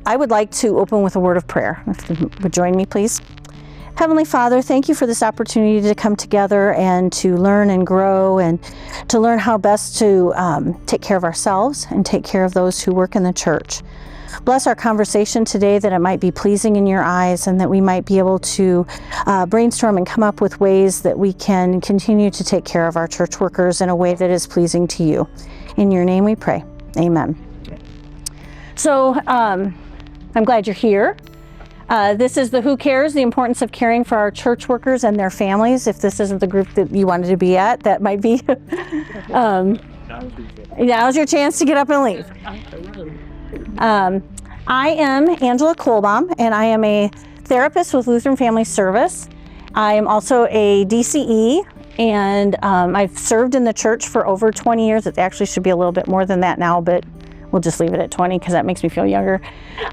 I would like to open with a word of prayer. If you would join me, please. Heavenly Father, thank you for this opportunity to come together and to learn and grow and to learn how best to take care of ourselves and take care of those who work in the church. Bless our conversation today, that it might be pleasing in your eyes and that we might be able to brainstorm and come up with ways that we can continue to take care of our church workers in a way that is pleasing to you. In your name we pray. Amen. So I'm glad you're here. This is the Who Cares, the importance of caring for our church workers and their families. If this isn't the group that you wanted to be at, that might be. Now's your chance to get up and leave. I am Angela Kollbaum, and I am a therapist with Lutheran Family Service. I am also a DCE, and I've served in the church for over 20 years. It actually should be a little bit more than that now, but we'll just leave it at 20 because that makes me feel younger.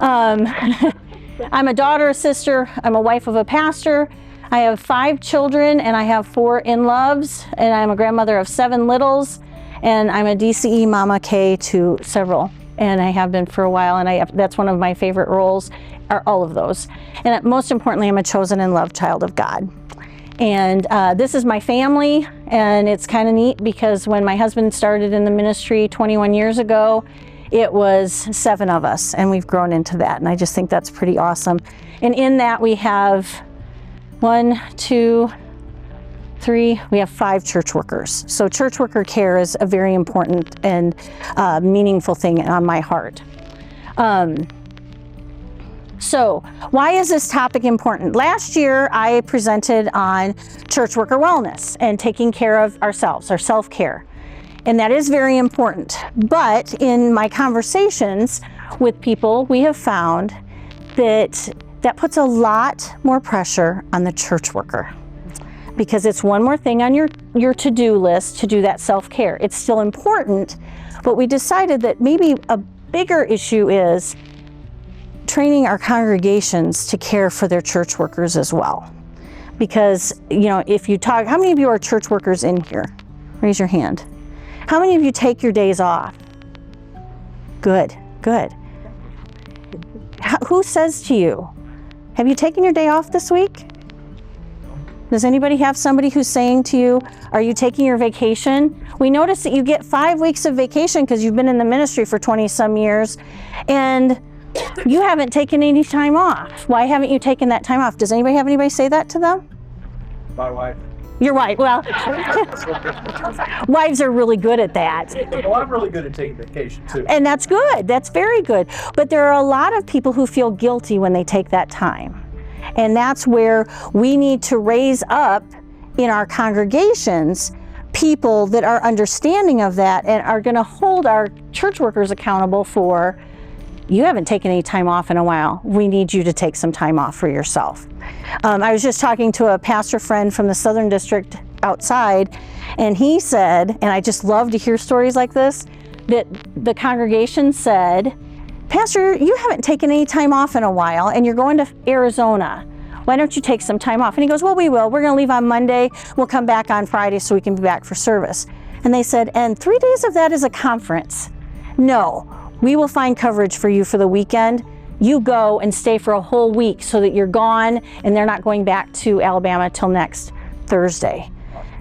I'm a daughter, a sister, I'm a wife of a pastor. I have 5 children and I have 4 in-loves, and I'm a grandmother of 7 littles, and I'm a DCE Mama K to several, and I have been for a while, and that's one of my favorite roles, are all of those. And most importantly, I'm a chosen and loved child of God. And this is my family, and it's kind of neat because when my husband started in the ministry 21 years ago, it was 7 of us, and we've grown into that, and I just think that's pretty awesome. And in that we have 1, 2, 3, we have 5 church workers. So church worker care is a very important and meaningful thing on my heart. So why is this topic important? Last year I presented on church worker wellness and taking care of ourselves, our self-care. And that is very important. But in my conversations with people, we have found that puts a lot more pressure on the church worker, because it's one more thing on your to-do list to do that self-care. It's still important, but we decided that maybe a bigger issue is training our congregations to care for their church workers as well. Because, if you talk, how many of you are church workers in here? Raise your hand. How many of you take your days off? Good, good. Who says to you, have you taken your day off this week? Does anybody have somebody who's saying to you, are you taking your vacation? We notice that you get 5 weeks of vacation because you've been in the ministry for 20 some years, and you haven't taken any time off. Why haven't you taken that time off? Does anybody say that to them? My wife. Your wife, well, wives are really good at that. Well, I'm really good at taking vacation too. And that's good, that's very good. But there are a lot of people who feel guilty when they take that time. And that's where we need to raise up in our congregations people that are understanding of that and are gonna hold our church workers accountable for, you haven't taken any time off in a while. We need you to take some time off for yourself. I was just talking to a pastor friend from the Southern District outside, and he said, and I just love to hear stories like this, that the congregation said, Pastor, you haven't taken any time off in a while, and you're going to Arizona. Why don't you take some time off? And he goes, well, we will. We're going to leave on Monday. We'll come back on Friday so we can be back for service. And they said, and 3 days of that is a conference. No. We will find coverage for you for the weekend. You go and stay for a whole week so that you're gone and they're not going back to Alabama till next Thursday.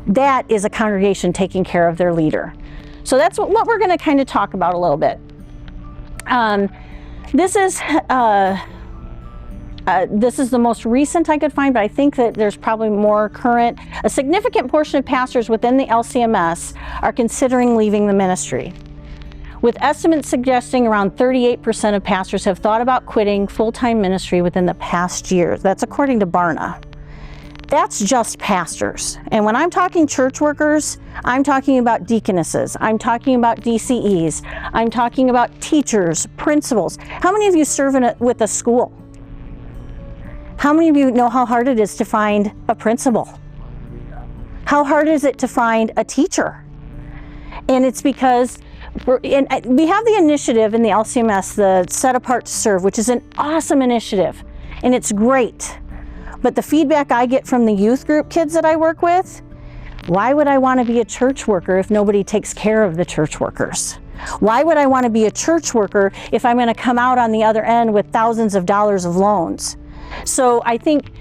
That is a congregation taking care of their leader. So that's what we're going to kind of talk about a little bit. This is the most recent I could find, but I think that there's probably more current. A significant portion of pastors within the LCMS are considering leaving the ministry, with estimates suggesting around 38% of pastors have thought about quitting full-time ministry within the past year. That's according to Barna. That's just pastors. And when I'm talking church workers, I'm talking about deaconesses, I'm talking about DCEs, I'm talking about teachers, principals. How many of you serve with a school? How many of you know how hard it is to find a principal? How hard is it to find a teacher? And it's because we have the initiative in the LCMS, the Set Apart to Serve, which is an awesome initiative, and it's great. But the feedback I get from the youth group kids that I work with, why would I want to be a church worker if nobody takes care of the church workers? Why would I want to be a church worker if I'm going to come out on the other end with thousands of dollars of loans? So I think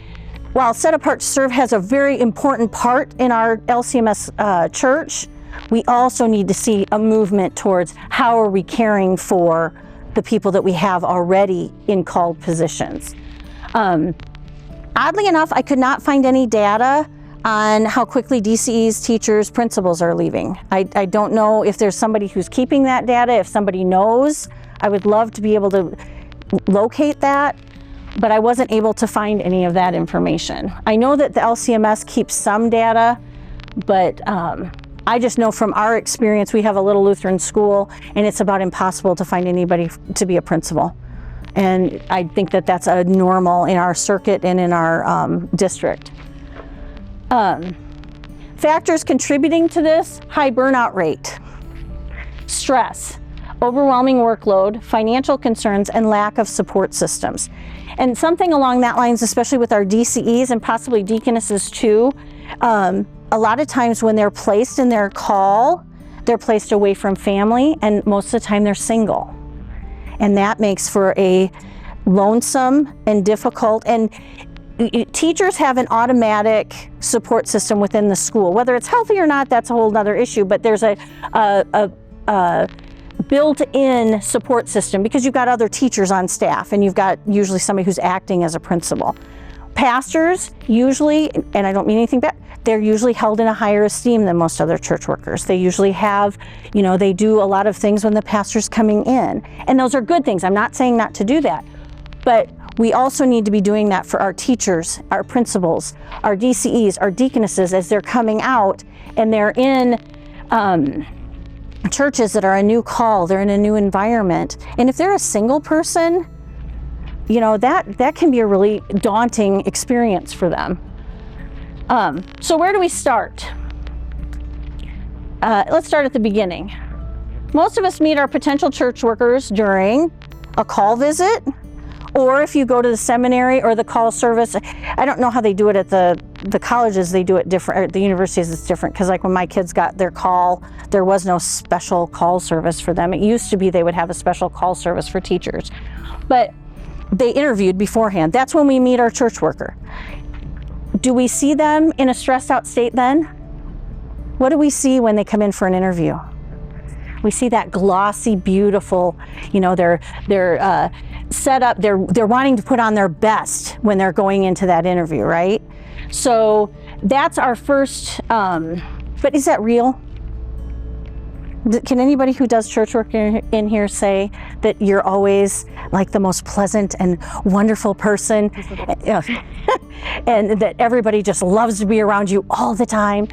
while Set Apart to Serve has a very important part in our LCMS church, we also need to see a movement towards how are we caring for the people that we have already in called positions. Oddly enough, I could not find any data on how quickly DCEs, teachers, principals are leaving. I don't know if there's somebody who's keeping that data. If somebody knows, I would love to be able to locate that, but I wasn't able to find any of that information. I know that the LCMS keeps some data, but I just know from our experience, we have a little Lutheran school, and it's about impossible to find anybody to be a principal. And I think that that's a normal in our circuit and in our district. Factors contributing to this: high burnout rate, stress, overwhelming workload, financial concerns, and lack of support systems. And something along that lines, especially with our DCEs and possibly deaconesses too, a lot of times when they're placed in their call, they're placed away from family, and most of the time they're single. And that makes for a lonesome and difficult, and teachers have an automatic support system within the school. Whether it's healthy or not, that's a whole other issue, but there's a built-in support system because you've got other teachers on staff and you've got usually somebody who's acting as a principal. Pastors usually, and I don't mean anything bad, they're usually held in a higher esteem than most other church workers. They usually have, they do a lot of things when the pastor's coming in, and those are good things. I'm not saying not to do that, but we also need to be doing that for our teachers, our principals, our DCEs, our deaconesses as they're coming out and they're in churches that are a new call, they're in a new environment. And if they're a single person, that can be a really daunting experience for them. So where do we start? Let's start at the beginning. Most of us meet our potential church workers during a call visit, or if you go to the seminary or the call service. I don't know how they do it at the colleges. They do it different. At the universities it's different, because like when my kids got their call, there was no special call service for them. It used to be they would have a special call service for teachers, but they interviewed beforehand. That's when we meet our church worker. Do we see them in a stressed out state then? What do we see when they come in for an interview? We see that glossy, beautiful, they're set up, they're wanting to put on their best when they're going into that interview, right? So that's our first, but is that real? Can anybody who does church work in here say that you're always like the most pleasant and wonderful person, and that everybody just loves to be around you all the time?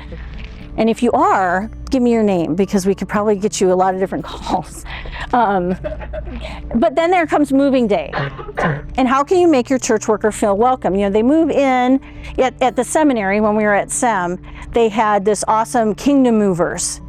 And if you are, give me your name, because we could probably get you a lot of different calls. But then there comes moving day. And how can you make your church worker feel welcome? They move in at the seminary. When we were at SEM, they had this awesome Kingdom Movers.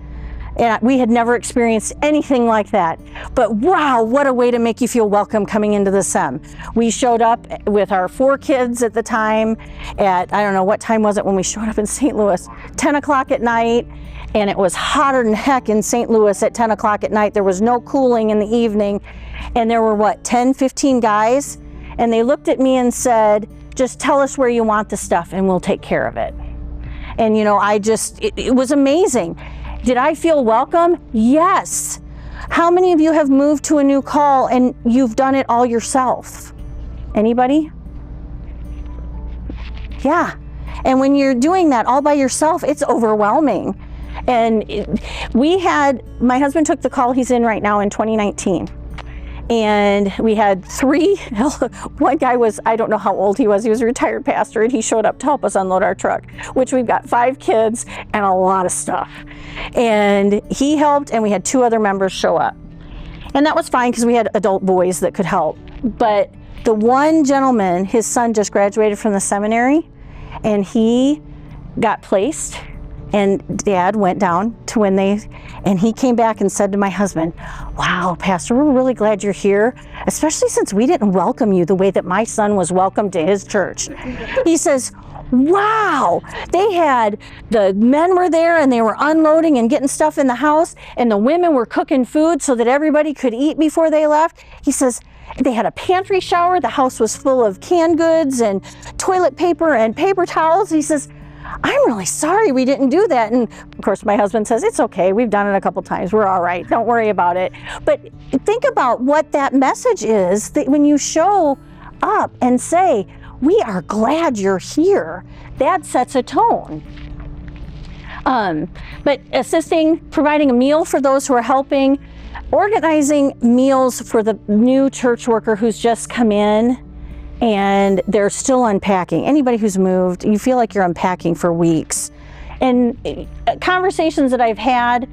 And we had never experienced anything like that. But wow, what a way to make you feel welcome coming into the SEM. We showed up with our 4 kids at the time at, I don't know, what time was it when we showed up in St. Louis? 10 o'clock at night, and it was hotter than heck in St. Louis at 10 o'clock at night. There was no cooling in the evening, and there were 10, 15 guys, and they looked at me and said, just tell us where you want the stuff and we'll take care of it. And it was amazing. Did I feel welcome? Yes. How many of you have moved to a new call and you've done it all yourself? Anybody? Yeah. And when you're doing that all by yourself, it's overwhelming. And my husband took the call he's in right now in 2019. And we had 3, one guy was, I don't know how old he was a retired pastor, and he showed up to help us unload our truck, which we've got 5 kids and a lot of stuff. And he helped, and we had 2 other members show up. And that was fine because we had adult boys that could help. But the one gentleman, his son just graduated from the seminary, and he got placed, and Dad went down to and he came back and said to my husband, wow, Pastor, we're really glad you're here, especially since we didn't welcome you the way that my son was welcomed to his church. He says, wow, the men were there and they were unloading and getting stuff in the house, and the women were cooking food so that everybody could eat before they left. He says they had a pantry shower. The house was full of canned goods and toilet paper and paper towels. He says, I'm really sorry we didn't do that. And of course, my husband says, it's okay. We've done it a couple times. We're all right. Don't worry about it. But think about what that message is, that when you show up and say, we are glad you're here, that sets a tone. But assisting, providing a meal for those who are helping, organizing meals for the new church worker who's just come in and they're still unpacking. Anybody who's moved, you feel like you're unpacking for weeks. And conversations that I've had,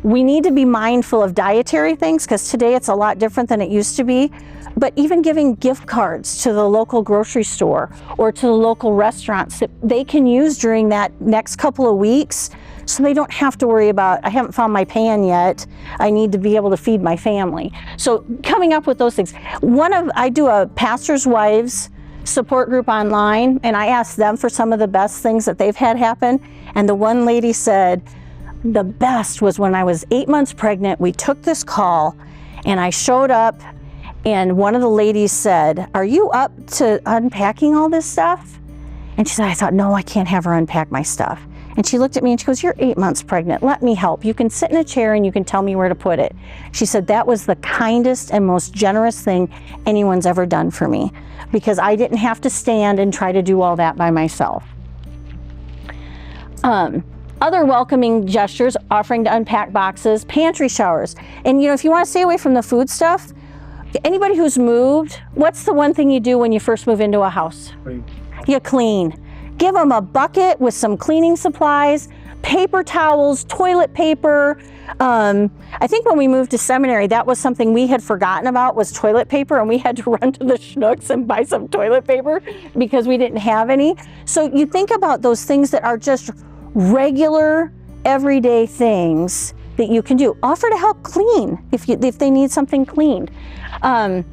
we need to be mindful of dietary things, because today it's a lot different than it used to be. But even giving gift cards to the local grocery store or to the local restaurants that they can use during that next couple of weeks, so they don't have to worry about, I haven't found my pan yet, I need to be able to feed my family. So coming up with those things. I do a pastor's wives support group online, and I asked them for some of the best things that they've had happen. And the one lady said, the best was when I was 8 months pregnant, we took this call and I showed up, and one of the ladies said, are you up to unpacking all this stuff? And she said, I thought, no, I can't have her unpack my stuff. And she looked at me and she goes, you're 8 months pregnant. Let me help. You can sit in a chair and you can tell me where to put it. She said, that was the kindest and most generous thing anyone's ever done for me, because I didn't have to stand and try to do all that by myself. Other welcoming gestures, offering to unpack boxes, pantry showers. And if you want to stay away from the food stuff, anybody who's moved, what's the one thing you do when you first move into a house? Clean. You clean. Give them a bucket with some cleaning supplies, paper towels, toilet paper. I think when we moved to seminary, that was something we had forgotten about, was toilet paper, and we had to run to the Schnucks and buy some toilet paper because we didn't have any. So you think about those things that are just regular, everyday things that you can do. Offer to help clean if they need something cleaned. A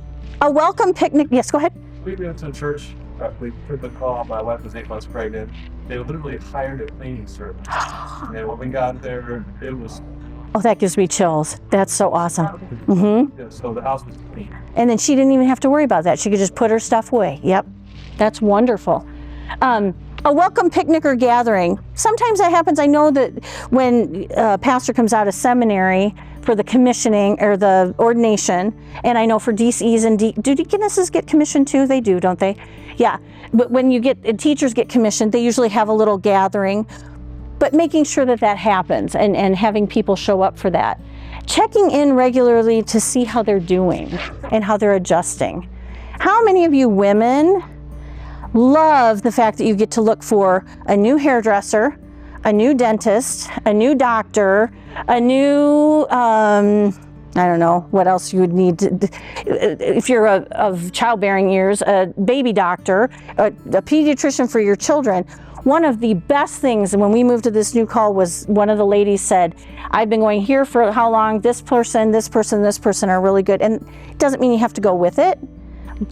welcome picnic. Yes, go ahead. We went to a church. We took the call. My wife was 8 months pregnant. They literally hired a cleaning service. And when we got there, it was... Oh, that gives me chills. That's so awesome. Mm-hmm. Yeah, so the house was clean. And then she didn't even have to worry about that. She could just put her stuff away. Yep, that's wonderful. A welcome picnic or gathering. Sometimes that happens. I know that when a pastor comes out of seminary for the commissioning or the ordination, and I know for DCEs and do deaconesses get commissioned too? They do, don't they? Yeah, but when teachers get commissioned, they usually have a little gathering, but making sure that happens and having people show up for that. Checking in regularly to see how they're doing and how they're adjusting. How many of you women love the fact that you get to look for a new hairdresser, a new dentist, a new doctor, a new, I don't know what else you would need to, if you're of childbearing years, a baby doctor, a pediatrician for your children. One of the best things, and when we moved to this new call, was one of the ladies said, I've been going here for how long? This person, this person, this person are really good. And it doesn't mean you have to go with it,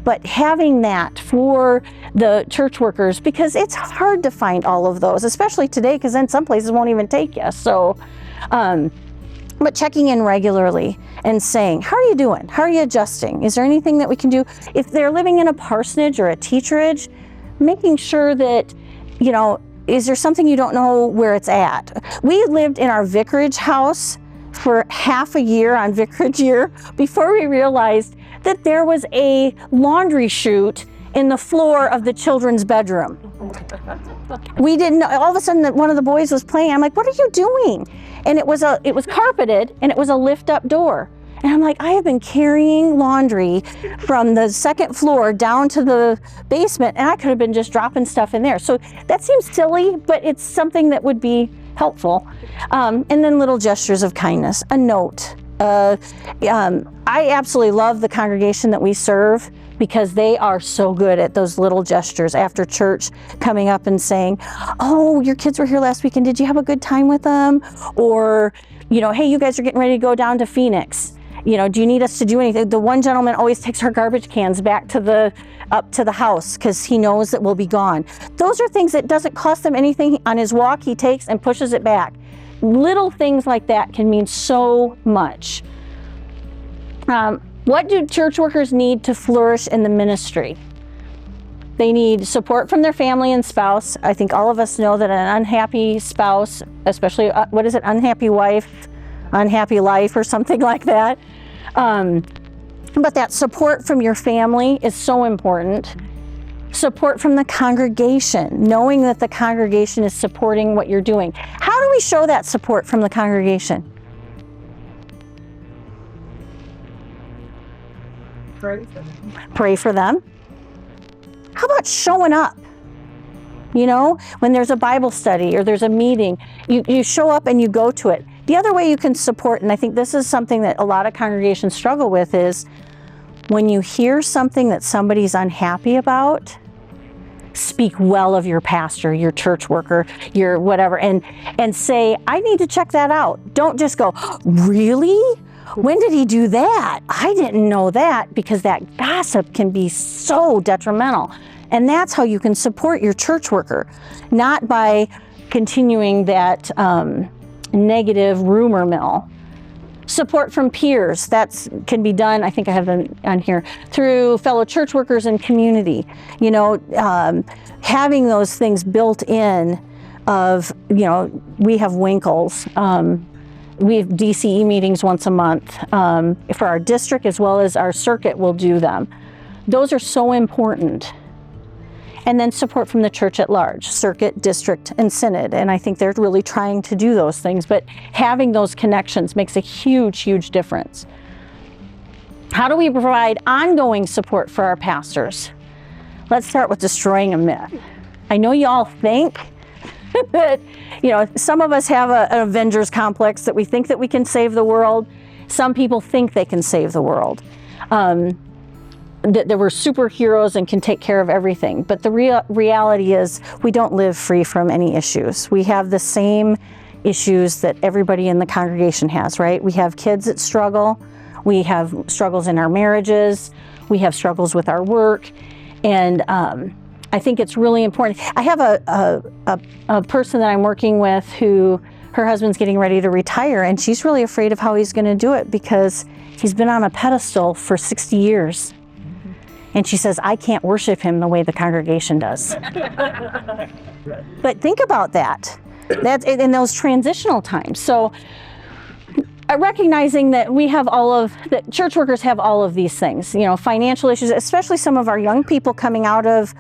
but having that for the church workers, because it's hard to find all of those, especially today, because then some places won't even take you. So, but checking in regularly and saying, how are you doing? How are you adjusting? Is there anything that we can do? If they're living in a parsonage or a teacherage, making sure that, is there something you don't know where it's at? We lived in our vicarage house for half a year on vicarage year before we realized that there was a laundry chute in the floor of the children's bedroom. We didn't know. All of a sudden, one of the boys was playing. I'm like, what are you doing? And it was carpeted, and it was a lift-up door. And I'm like, I have been carrying laundry from the second floor down to the basement, and I could have been just dropping stuff in there. So that seems silly, but it's something that would be helpful. And then little gestures of kindness, a note. I absolutely love the congregation that we serve, because they are so good at those little gestures after church, coming up and saying, oh, your kids were here last weekend. Did you have a good time with them? Or, hey, you guys are getting ready to go down to Phoenix. Do you need us to do anything? The one gentleman always takes our garbage cans back to up to the house because he knows that we'll be gone. Those are things that doesn't cost them anything. On his walk, he takes and pushes it back. Little things like that can mean so much. What do church workers need to flourish in the ministry? They need support from their family and spouse. I think all of us know that an unhappy spouse, especially, unhappy wife, unhappy life or something like that. But that support from your family is so important. Support from the congregation, knowing that the congregation is supporting what you're doing. How do we show that support from the congregation? Pray for them. Pray for them. How about showing up? When there's a Bible study or there's a meeting, you show up and you go to it. The other way you can support, and I think this is something that a lot of congregations struggle with, is when you hear something that somebody's unhappy about, speak well of your pastor, your church worker, your whatever, and say, I need to check that out. Don't just go, really? When did he do that? I didn't know that, because that gossip can be so detrimental. And that's how you can support your church worker, not by continuing that negative rumor mill. Support from peers, that can be done, I think I have them on here, through fellow church workers and community. Having those things built in of, we have Winkles. We have DCE meetings once a month for our district, as well as our circuit will do them. Those are so important. And then support from the church at large, circuit, district, and synod. And I think they're really trying to do those things, but having those connections makes a huge, huge difference. How do we provide ongoing support for our pastors? Let's start with destroying a myth. I know you all think that, some of us have an Avengers complex, that we think that we can save the world. Some people think they can save the world. That we're superheroes and can take care of everything. But the reality is we don't live free from any issues. We have the same issues that everybody in the congregation has, right? We have kids that struggle. We have struggles in our marriages. We have struggles with our work. And I think it's really important. I have a person that I'm working with who, her husband's getting ready to retire, and she's really afraid of how he's going to do it because he's been on a pedestal for 60 years. And she says, I can't worship him the way the congregation does. But think about that. That's in those transitional times. So recognizing that that church workers have all of these things, financial issues, especially some of our young people coming out of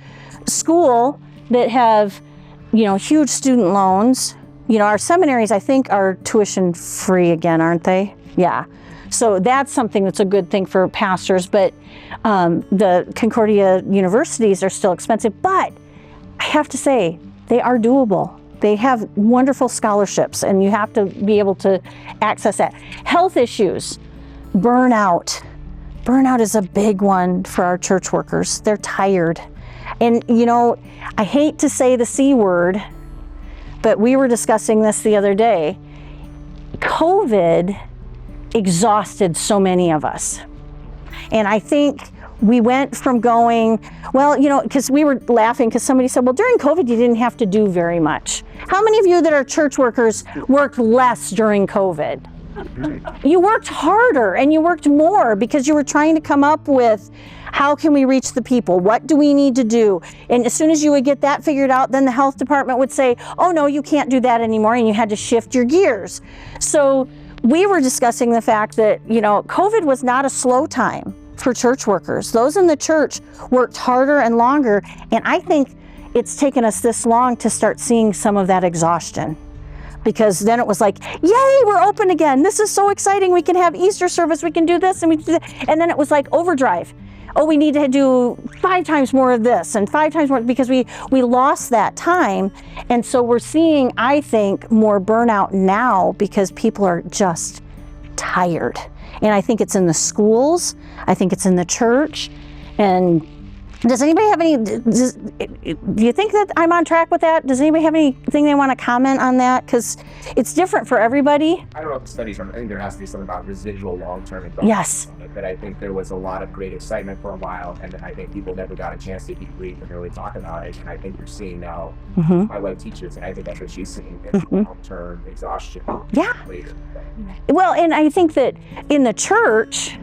school that have, huge student loans. Our seminaries, I think, are tuition free again, aren't they? Yeah. So that's something that's a good thing for pastors, but the Concordia universities are still expensive, but I have to say, they are doable. They have wonderful scholarships, and you have to be able to access that. Health issues, burnout. Burnout is a big one for our church workers. They're tired. And I hate to say the C word, but we were discussing this the other day. COVID exhausted so many of us. And I think we went from going, because we were laughing because somebody said, well, during COVID, you didn't have to do very much. How many of you that are church workers worked less during COVID? You worked harder and you worked more because you were trying to come up with, how can we reach the people? What do we need to do? And as soon as you would get that figured out, then the health department would say, oh no, you can't do that anymore. And you had to shift your gears. So we were discussing the fact that, COVID was not a slow time for church workers. Those in the church worked harder and longer. And I think it's taken us this long to start seeing some of that exhaustion. Because then it was like, yay, we're open again. This is so exciting. We can have Easter service. We can do this and we can do that. And then it was like overdrive. Oh, we need to do 5 times more of this and 5 times more, because we lost that time. And so we're seeing, I think, more burnout now because people are just tired. And I think it's in the schools. I think it's in the church. And Does anybody have any, do you think that I'm on track with that? Does anybody have anything they want to comment on that? Because it's different for everybody. I don't know if the studies from, I think there has to be something about residual long-term involvement. Yes. But I think there was a lot of great excitement for a while, and I think people never got a chance to debrief and really talk about it. And I think you're seeing now, my wife teaches, and I think that's what she's seeing, is long-term exhaustion later. Well, and I think that in the church,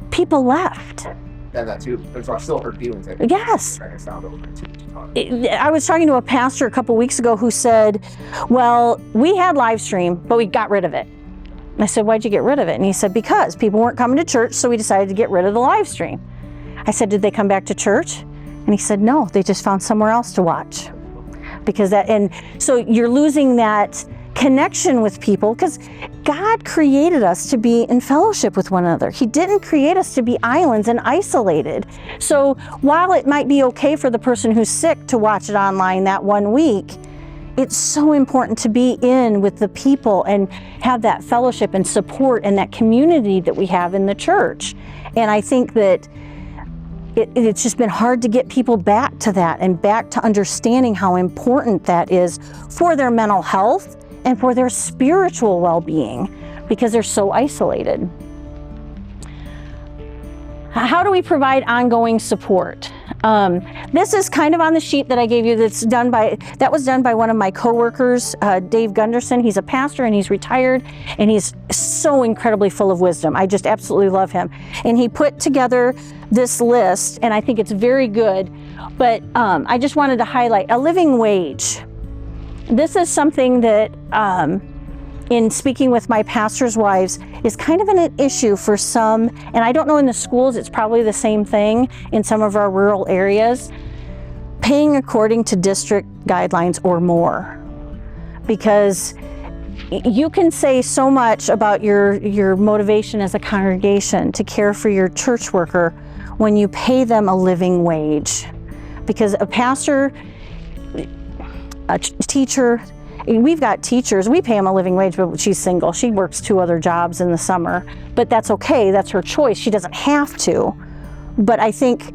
people left. And that too, there's still hurt feelings. I think. Yes. I I was talking to a pastor a couple weeks ago who said, well, we had live stream, but we got rid of it. And I said, why'd you get rid of it? And he said, because people weren't coming to church, so we decided to get rid of the live stream. I said, did they come back to church? And he said, no, they just found somewhere else to watch. Because that, and so you're losing that connection with people, because God created us to be in fellowship with one another. He didn't create us to be islands and isolated. So while it might be okay for the person who's sick to watch it online that 1 week, it's so important to be in with the people and have that fellowship and support and that community that we have in the church. And I think that it's just been hard to get people back to that and back to understanding how important that is for their mental health and for their spiritual well-being, because they're so isolated. How do we provide ongoing support? This is kind of on the sheet that I gave you that was done by one of my coworkers, Dave Gunderson. He's a pastor and he's retired, and he's so incredibly full of wisdom. I just absolutely love him. And he put together this list, and I think it's very good, but I just wanted to highlight a living wage. This is something that, in speaking with my pastors' wives, is kind of an issue for some, and I don't know in the schools, it's probably the same thing in some of our rural areas, paying according to district guidelines or more. Because you can say so much about your motivation as a congregation to care for your church worker when you pay them a living wage. Because a pastor, a teacher, we've got teachers, we pay them a living wage, but she's single. She works 2 other jobs in the summer, but that's okay, that's her choice. She doesn't have to. But I think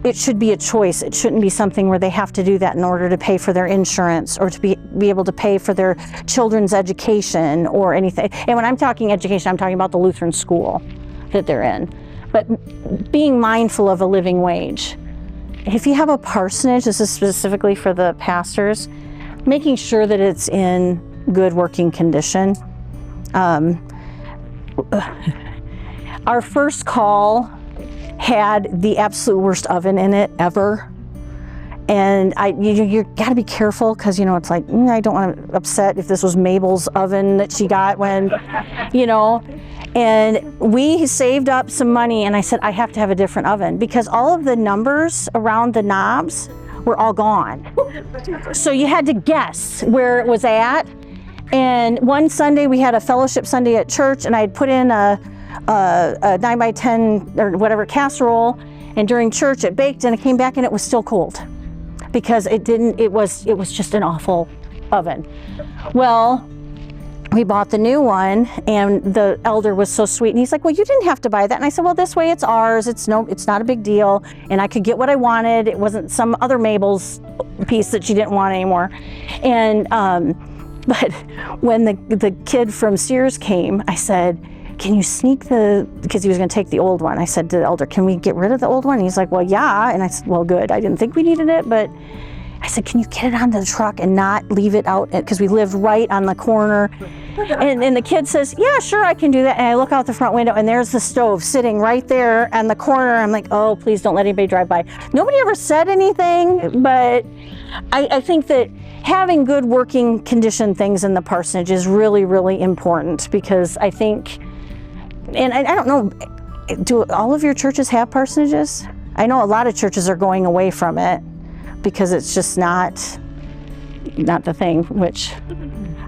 it should be a choice. It shouldn't be something where they have to do that in order to pay for their insurance or to be able to pay for their children's education or anything. And when I'm talking education, I'm talking about the Lutheran school that they're in. But being mindful of a living wage. If you have a parsonage, this is specifically for the pastors, making sure that it's in good working condition. Our first call had the absolute worst oven in it ever. And you gotta be careful, because it's like, I don't want to upset if this was Mabel's oven that she got when, And we saved up some money, and I said, I have to have a different oven, because all of the numbers around the knobs were all gone. So you had to guess where it was at. And one Sunday we had a fellowship Sunday at church, and I had put in a 9x10 or whatever casserole, and during church it baked, and it came back and it was still cold because it was just an awful oven. Well, we bought the new one, and the elder was so sweet, and he's like, well, you didn't have to buy that. And I said, well, this way it's ours. It's not a big deal, and I could get what I wanted. It wasn't some other Mabel's piece that she didn't want anymore. And but when the kid from Sears came, I said, can you sneak because he was going to take the old one. I said to the elder, can we get rid of the old one? And he's like, well, yeah. And I said, well, good. I didn't think we needed it, but I said, can you get it onto the truck and not leave it out? Because we lived right on the corner. And the kid says, yeah, sure, I can do that. And I look out the front window, and there's the stove sitting right there on the corner. I'm like, oh, please don't let anybody drive by. Nobody ever said anything, but I think that having good working condition things in the parsonage is really, really important, because I think, and I don't know, do all of your churches have parsonages? I know a lot of churches are going away from it because it's just not the thing, which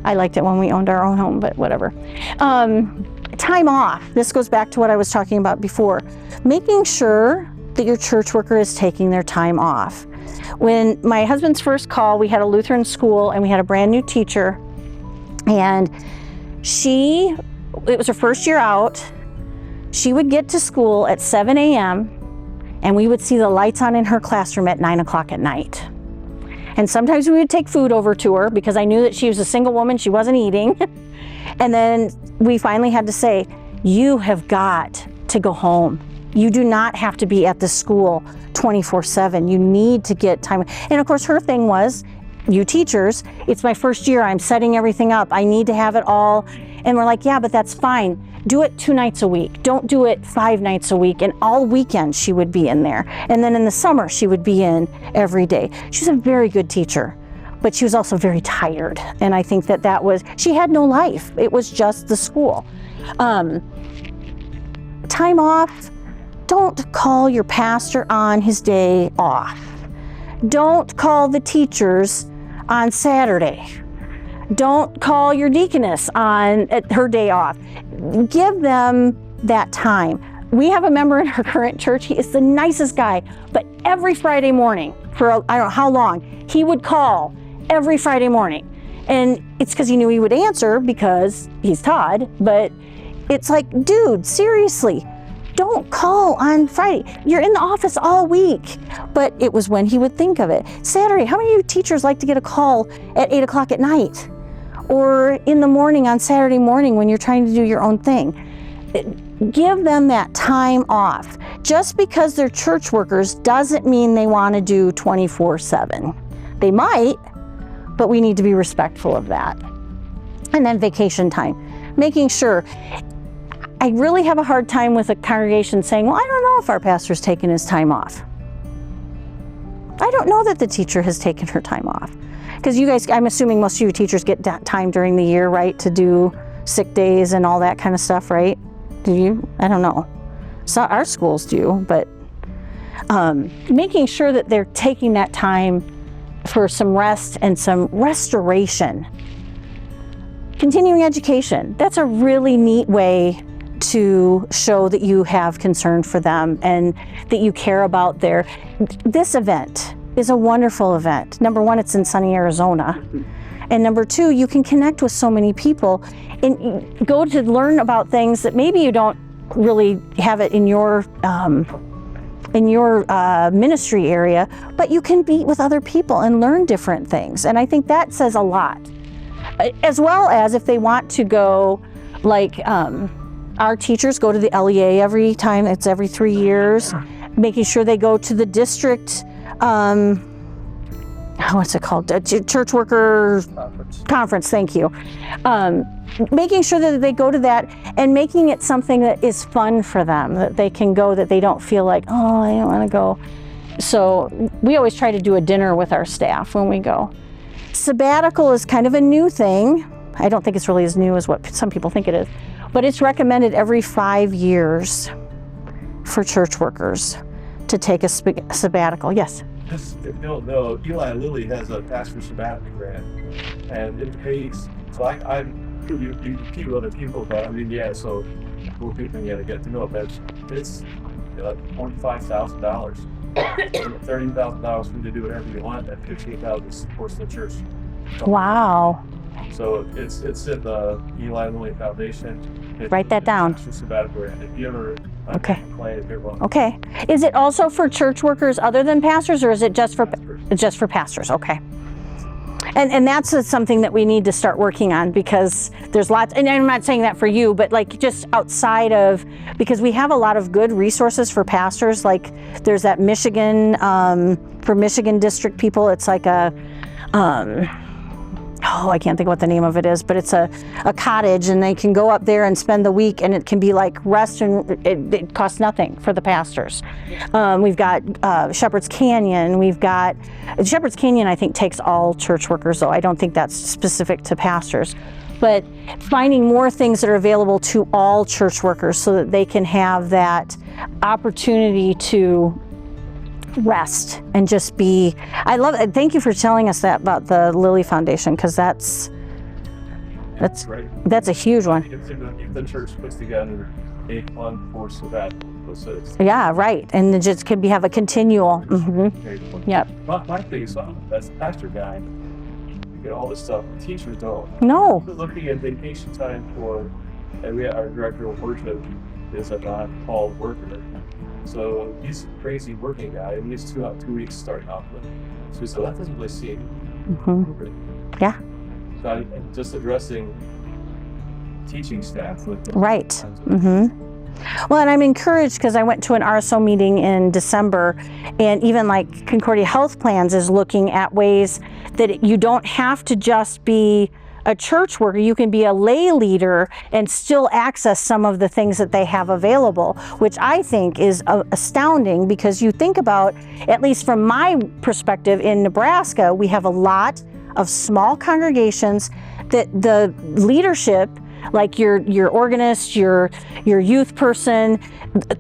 I liked it when we owned our own home, but whatever. Time off. This goes back to what I was talking about before. Making sure that your church worker is taking their time off. When my husband's first call, we had a Lutheran school and we had a brand new teacher, and it was her first year out. She would get to school at 7 a.m. and we would see the lights on in her classroom at 9 o'clock at night. And sometimes we would take food over to her because I knew that she was a single woman, she wasn't eating. And then we finally had to say, you have got to go home. You do not have to be at the school 24/7. You need to get time. And of course her thing was, you teachers, it's my first year, I'm setting everything up, I need to have it all. And we're like, yeah, but that's fine. Do it 2 nights a week. Don't do it 5 nights a week. And all weekend she would be in there. And then in the summer she would be in every day. She was a very good teacher, but she was also very tired. And I think that was, she had no life. It was just the school. Time off, don't call your pastor on his day off. Don't call the teachers on Saturday. Don't call your deaconess on her day off. Give them that time. We have a member in our current church, he is the nicest guy, but every Friday morning, for I don't know how long, he would call every Friday morning. And it's because he knew he would answer because he's Todd, but it's like, dude, seriously, don't call on Friday. You're in the office all week. But it was when he would think of it. Saturday, how many of you teachers like to get a call at 8 o'clock at night? Or in the morning on Saturday morning when you're trying to do your own thing? Give them that time off. Just because they're church workers doesn't mean they want to do 24/7. They might, but we need to be respectful of that. And then vacation time, making sure. I really have a hard time with a congregation saying, well, I don't know if our pastor's taken his time off. I don't know that the teacher has taken her time off. Because you guys, I'm assuming most of you teachers get time during the year, right, to do sick days and all that kind of stuff, right? Do you? I don't know. So our schools do, but making sure that they're taking that time for some rest and some restoration. Continuing education, that's a really neat way to show that you have concern for them and that you care about this event is a wonderful event. Number one, it's in sunny Arizona. And number two, you can connect with so many people and go to learn about things that maybe you don't really have it in your ministry area, but you can meet with other people and learn different things. And I think that says a lot. As well as if they want to go, like our teachers go to the LEA every time, it's every 3 years, making sure they go to the district, what's it called? Church Worker Conference, thank you. Making sure that they go to that and making it something that is fun for them, that they can go, that they don't feel like, oh, I don't want to go. So we always try to do a dinner with our staff when we go. Sabbatical is kind of a new thing. I don't think it's really as new as what some people think it is, but it's recommended every 5 years for church workers to take a sabbatical. Yes? Just if you don't know, Eli Lilly has a pastor sabbatical grant, and it pays. So I'm you compete with other people, but I mean, yeah. So cool people you got to get to know, but it's $25,000, $30,000 for you to do whatever you want, and $15,000 supports the church. Wow. So it's in the Eli Lilly Foundation. Write that down. Pastor sabbatical grant. If you ever Okay. Well, Okay. Is it also for church workers other than pastors, or is it just for pastors? Okay. And that's something that we need to start working on, because there's lots, and I'm not saying that for you, but like just outside of, because we have a lot of good resources for pastors. Like there's that Michigan, for Michigan district people, it's like a, I can't think what the name of it is, but it's a cottage, and they can go up there and spend the week, and it can be like rest, and it costs nothing for the pastors. We've got Shepherd's Canyon. We've got Shepherd's Canyon, I think, takes all church workers, though. I don't think that's specific to pastors. But finding more things that are available to all church workers so that they can have that opportunity to rest and just be. I love it. Thank you for telling us that about the Lilly Foundation, because that's right. That's a huge one. If the church puts together a fund for sabbatical, so Yeah, right. And it just could have a continual. Mm-hmm. Yep. My thing is, that's the pastor guy. You get all this stuff. Teachers don't. No. We're looking at vacation time for, and our director of worship is a non-called worker. So he's a crazy working guy, and he's 2 weeks starting off with. So he said, that doesn't really seem appropriate. Yeah. So I'm just addressing teaching staff with Right. Well, and I'm encouraged because I went to an RSO meeting in December, and even like Concordia Health Plans is looking at ways that you don't have to just be a church worker. You can be a lay leader and still access some of the things that they have available, which I think is astounding, because you think about, at least from my perspective in Nebraska, we have a lot of small congregations that the leadership, like your organist, your youth person,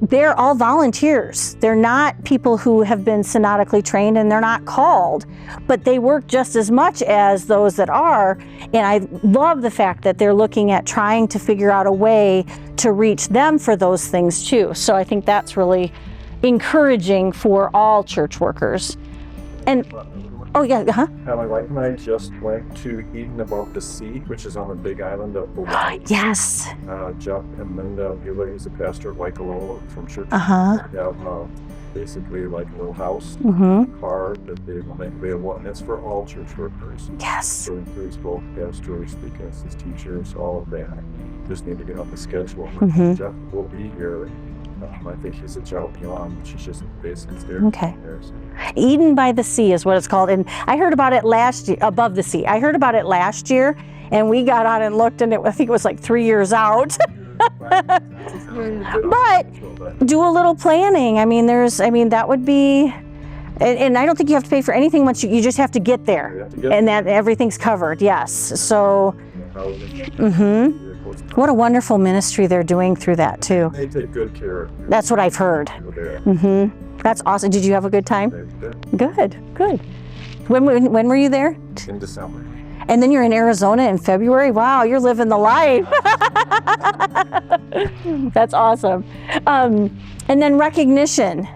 they're all volunteers. They're not people who have been synodically trained, and they're not called, but they work just as much as those that are. And I love the fact that they're looking at trying to figure out a way to reach them for those things too. So I think that's really encouraging for all church workers. And oh yeah, My wife and I just went to Eden Above the Sea, which is on the Big Island of Hawaii. Yes. Jeff and Linda Mueller, he's a pastor at Waikoloa from church. They have basically like a little house, car that they will make available, and it's for all church workers. Yes. So it includes both pastors, deacons, teachers, all of that. Just need to get on the schedule. Jeff will be here. I think he's a job beyond, but she's just basically there. Okay. Eden by the Sea is what it's called. And I heard about it last year, Above the Sea. I heard about it last year, and we got on and looked, and I think it was like 3 years out. But do a little planning. I mean, that would be, and I don't think you have to pay for anything once you just have to get there. And that everything's covered, yes. So, what a wonderful ministry they're doing through that too. They take good care of you. That's what I've heard. That's awesome. Did you have a good time? Good. When were you there? In December. And then you're in Arizona in February? Wow, you're living the life. That's awesome. And then recognition,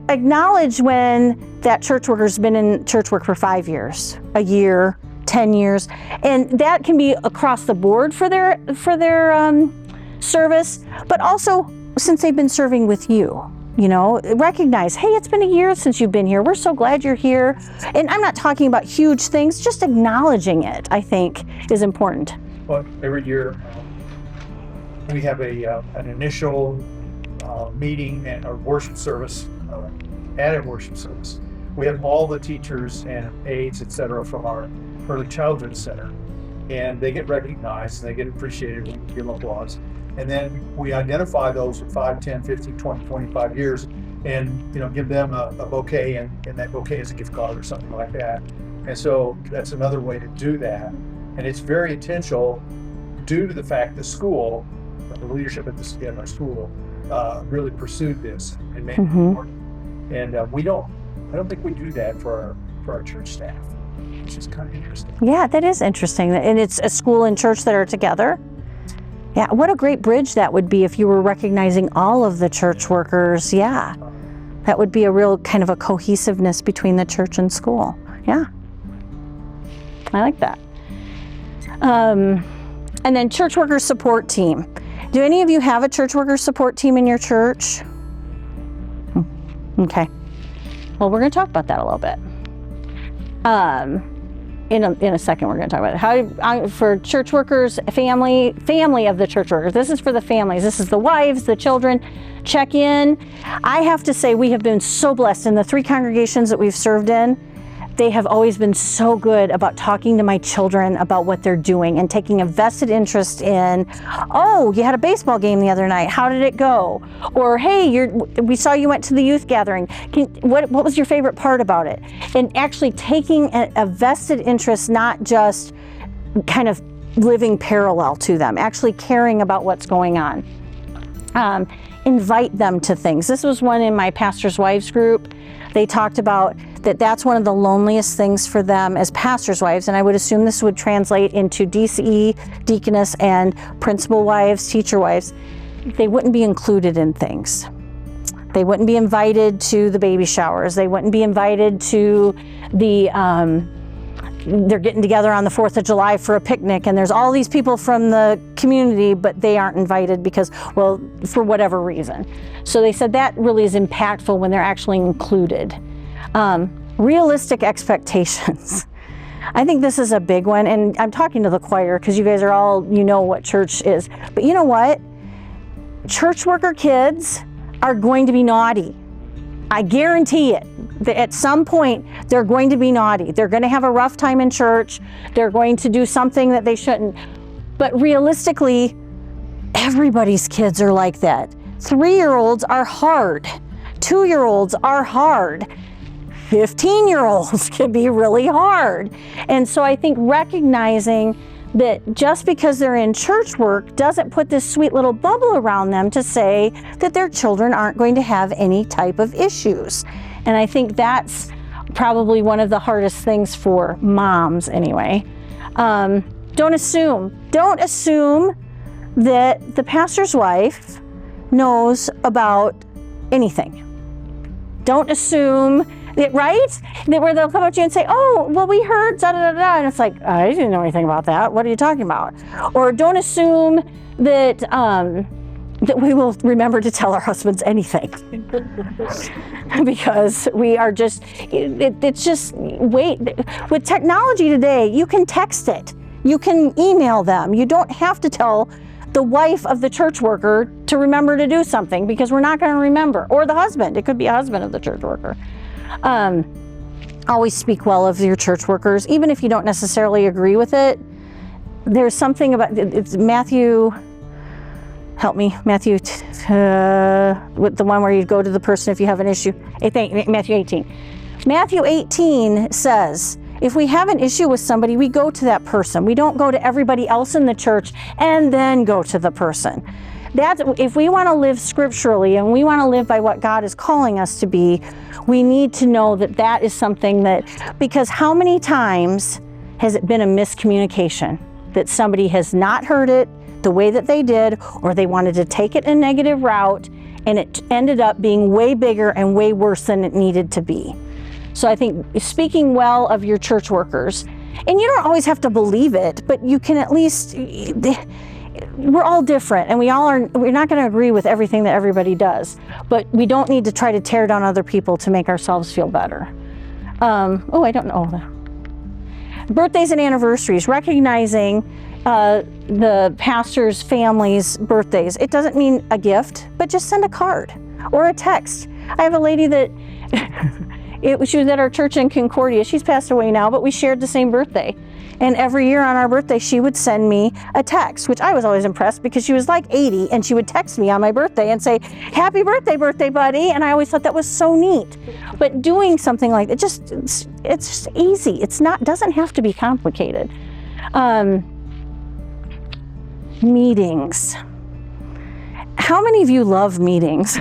acknowledge when that church worker's been in church work for 5 years, a year, 10 years. And that can be across the board for their service, but also since they've been serving with you. Recognize, hey, it's been a year since you've been here. We're so glad you're here. And I'm not talking about huge things, just acknowledging it, I think, is important. Well, every year we have an initial meeting and a worship service, added worship service. We have all the teachers and aides, et cetera, from our early childhood center, and they get recognized and they get appreciated. We give them applause. And then we identify those for 5, 10, 15, 20, 25 years and, give them a bouquet, and that bouquet is a gift card or something like that. And so that's another way to do that. And it's very intentional due to the fact the school, the leadership at our school, really pursued this and made it important. And I don't think we do that for our church staff, which is kind of interesting. Yeah, that is interesting. And it's a school and church that are together. Yeah, what a great bridge that would be if you were recognizing all of the church workers. Yeah, that would be a real kind of a cohesiveness between the church and school. Yeah, I like that. And then church worker support team. Do any of you have a church worker support team in your church? Okay. Well, we're going to talk about that a little bit. In a second, we're going to talk about it. How for church workers, family of the church workers. This is for the families. This is the wives, the children. Check in. I have to say, we have been so blessed in the 3 congregations that we've served in. They have always been so good about talking to my children about what they're doing and taking a vested interest in, oh, you had a baseball game the other night. How did it go? Or, hey, we saw you went to the youth gathering. What was your favorite part about it? And actually taking a vested interest, not just kind of living parallel to them, actually caring about what's going on. Invite them to things. This was one in my pastor's wives group. They talked about that's one of the loneliest things for them as pastors' wives, and I would assume this would translate into DCE, deaconess, and principal wives, teacher wives. They wouldn't be included in things. They wouldn't be invited to the baby showers. They wouldn't be invited to the they're getting together on the 4th of July for a picnic, and there's all these people from the community, but they aren't invited because, well, for whatever reason. So they said that really is impactful when they're actually included. Realistic expectations. I think this is a big one, and I'm talking to the choir because you guys are all, you know what church is. But you know what? Church worker kids are going to be naughty. I guarantee it. At some point, they're going to be naughty. They're going to have a rough time in church. They're going to do something that they shouldn't. But realistically, everybody's kids are like that. 3-year-olds are hard. 2-year-olds are hard. 15-year-olds can be really hard. And so I think recognizing that just because they're in church work doesn't put this sweet little bubble around them to say that their children aren't going to have any type of issues. And I think that's probably one of the hardest things for moms anyway. Don't assume that the pastor's wife knows about anything. Don't assume that, right? That where they'll come up to you and say, oh, well, we heard da da da da, and it's like, I didn't know anything about that. What are you talking about? Or don't assume that that we will remember to tell our husbands anything, because we are just. It's just wait. With technology today, you can text it, you can email them. You don't have to tell the wife of the church worker to remember to do something, because we're not going to remember. Or the husband. It could be a husband of the church worker. Always speak well of your church workers, even if you don't necessarily agree with it. There's something about it's Matthew. Help me, Matthew. With the one where you go to the person if you have an issue. Matthew 18. Matthew 18 says, if we have an issue with somebody, we go to that person. We don't go to everybody else in the church and then go to the person. That's, if we want to live scripturally and we want to live by what God is calling us to be, we need to know that that is something that, because how many times has it been a miscommunication that somebody has not heard it the way that they did, or they wanted to take it a negative route and it ended up being way bigger and way worse than it needed to be. So I think speaking well of your church workers, and you don't always have to believe it, but you can at least, we're all different, and we're not going to agree with everything that everybody does, but we don't need to try to tear down other people to make ourselves feel better. I don't know. Birthdays and anniversaries, recognizing the pastor's family's birthdays. It doesn't mean a gift, but just send a card or a text. I have a lady that she was at our church in Concordia. She's passed away now, but we shared the same birthday. And every year on our birthday, she would send me a text, which I was always impressed because she was like 80, and she would text me on my birthday and say, happy birthday, buddy. And I always thought that was so neat. But doing something like that, it's just easy. Doesn't have to be complicated. Meetings. How many of you love meetings?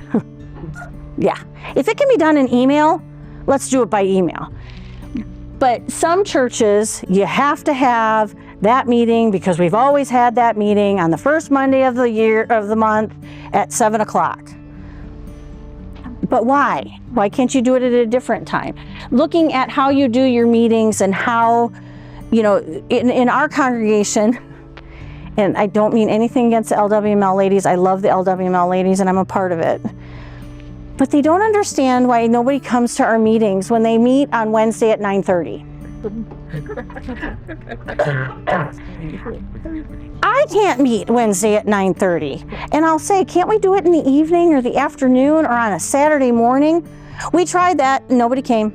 Yeah. If it can be done in email, let's do it by email. But some churches, you have to have that meeting because we've always had that meeting on the first Monday of the month at 7:00. But why? Why can't you do it at a different time? Looking at how you do your meetings and how, in our congregation, and I don't mean anything against the LWML ladies. I love the LWML ladies and I'm a part of it. But they don't understand why nobody comes to our meetings when they meet on Wednesday at 9:30. I can't meet Wednesday at 9:30. And I'll say, can't we do it in the evening or the afternoon or on a Saturday morning? We tried that, nobody came.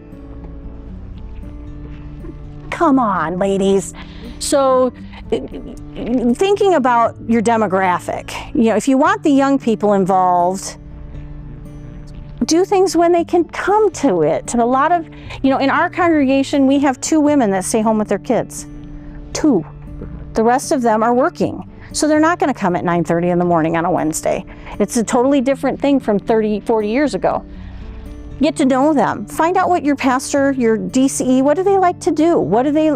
Come on, ladies. So thinking about your demographic, if you want the young people involved, do things when they can come to it. A lot of, in our congregation, we have 2 women that stay home with their kids. 2. The rest of them are working. So they're not going to come at 9:30 in the morning on a Wednesday. It's a totally different thing from 30, 40 years ago. Get to know them. Find out what your pastor, your DCE, what do they like to do? What do they,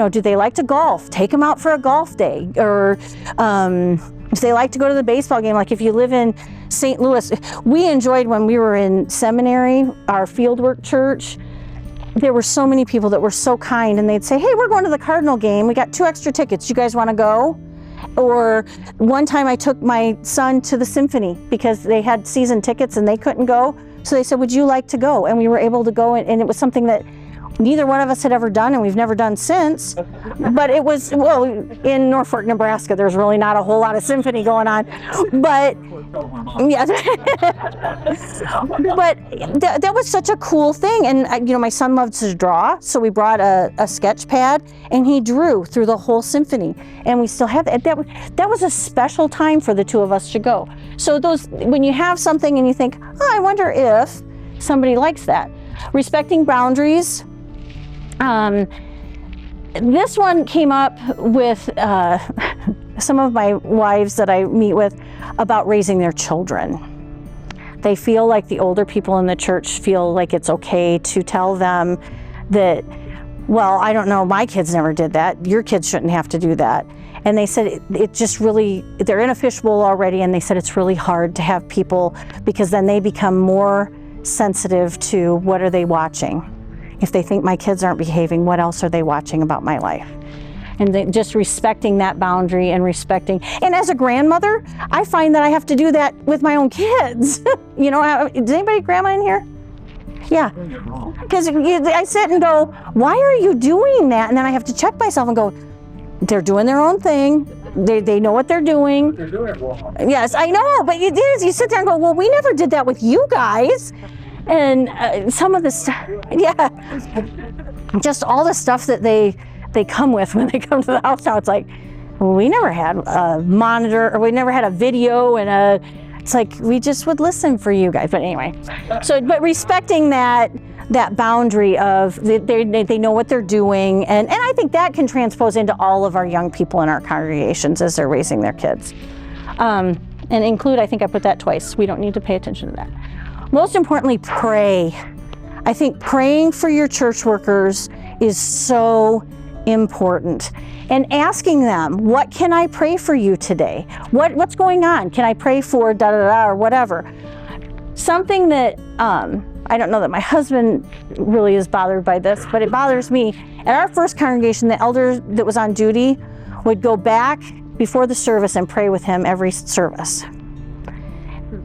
do they like to golf? Take them out for a golf day. Or if they like to go to the baseball game, like if you live in St. Louis, we enjoyed when we were in seminary, our fieldwork church. there were so many people that were so kind, and they'd say, hey, we're going to the Cardinal game. We got 2 extra tickets. You guys want to go? Or one time I took my son to the symphony because they had season tickets and they couldn't go. So they said, would you like to go? And we were able to go, and it was something that neither one of us had ever done, and we've never done since. But it was, well, in Norfolk, Nebraska, there's really not a whole lot of symphony going on. But yeah, but that was such a cool thing. And you know, my son loves to draw, so we brought a sketch pad, and he drew through the whole symphony. And we still have that. That was a special time for the 2 of us to go. So those, when you have something and you think, oh, I wonder if somebody likes that. Respecting boundaries. This one came up with some of my wives that I meet with about raising their children. They feel like the older people in the church feel like it's okay to tell them that, well, I don't know, my kids never did that. Your kids shouldn't have to do that. And they said it just really, they're in a fishbowl already, and they said it's really hard to have people, because then they become more sensitive to what are they watching. If they think my kids aren't behaving, what else are they watching about my life? And just respecting that boundary and respecting. And as a grandmother, I find that I have to do that with my own kids. You know, is anybody grandma in here? Yeah. Because I sit and go, why are you doing that? And then I have to check myself and go, they're doing their own thing. They know what they're doing. They're doing it wrong. Yes, I know, but it is. You sit there and go, well, we never did that with you guys. And some of the stuff, yeah, just all the stuff that they come with when they come to the house now. It's like, well, we never had a monitor, or we never had a video, and it's like we just would listen for you guys. But anyway, so but respecting that boundary of they know what they're doing, and I think that can transpose into all of our young people in our congregations as they're raising their kids. And include, I think I put that twice. We don't need to pay attention to that. Most importantly, pray. I think praying for your church workers is so important. And asking them, what can I pray for you today? What's going on? Can I pray for da-da-da or whatever? Something that, I don't know that my husband really is bothered by this, but it bothers me. At our first congregation, the elder that was on duty would go back before the service and pray with him every service.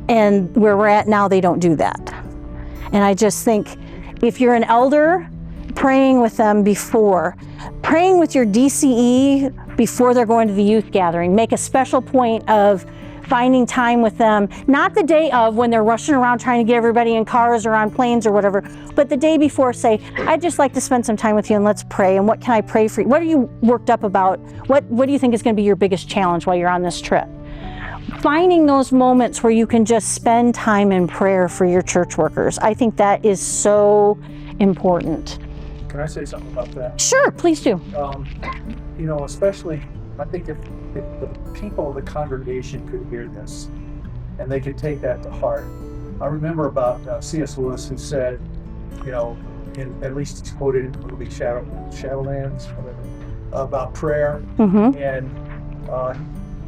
And where we're at now, they don't do that. And I just think, if you're an elder, praying with them before, praying with your DCE before they're going to the youth gathering. Make a special point of finding time with them, not the day of when they're rushing around trying to get everybody in cars or on planes or whatever, but the day before. Say, I'd just like to spend some time with you, and let's pray. And what can I pray for you? What are you worked up about? What do you think is going to be your biggest challenge while you're on this trip? Finding those moments where you can just spend time in prayer for your church workers. I think that is so important. Can I say something about that? Sure, please do. You know, especially, I think if the people of the congregation could hear this and they could take that to heart. I remember about C.S. Lewis, who said, you know, at least he's quoted in the movie Shadowlands, about prayer. Mm-hmm. And,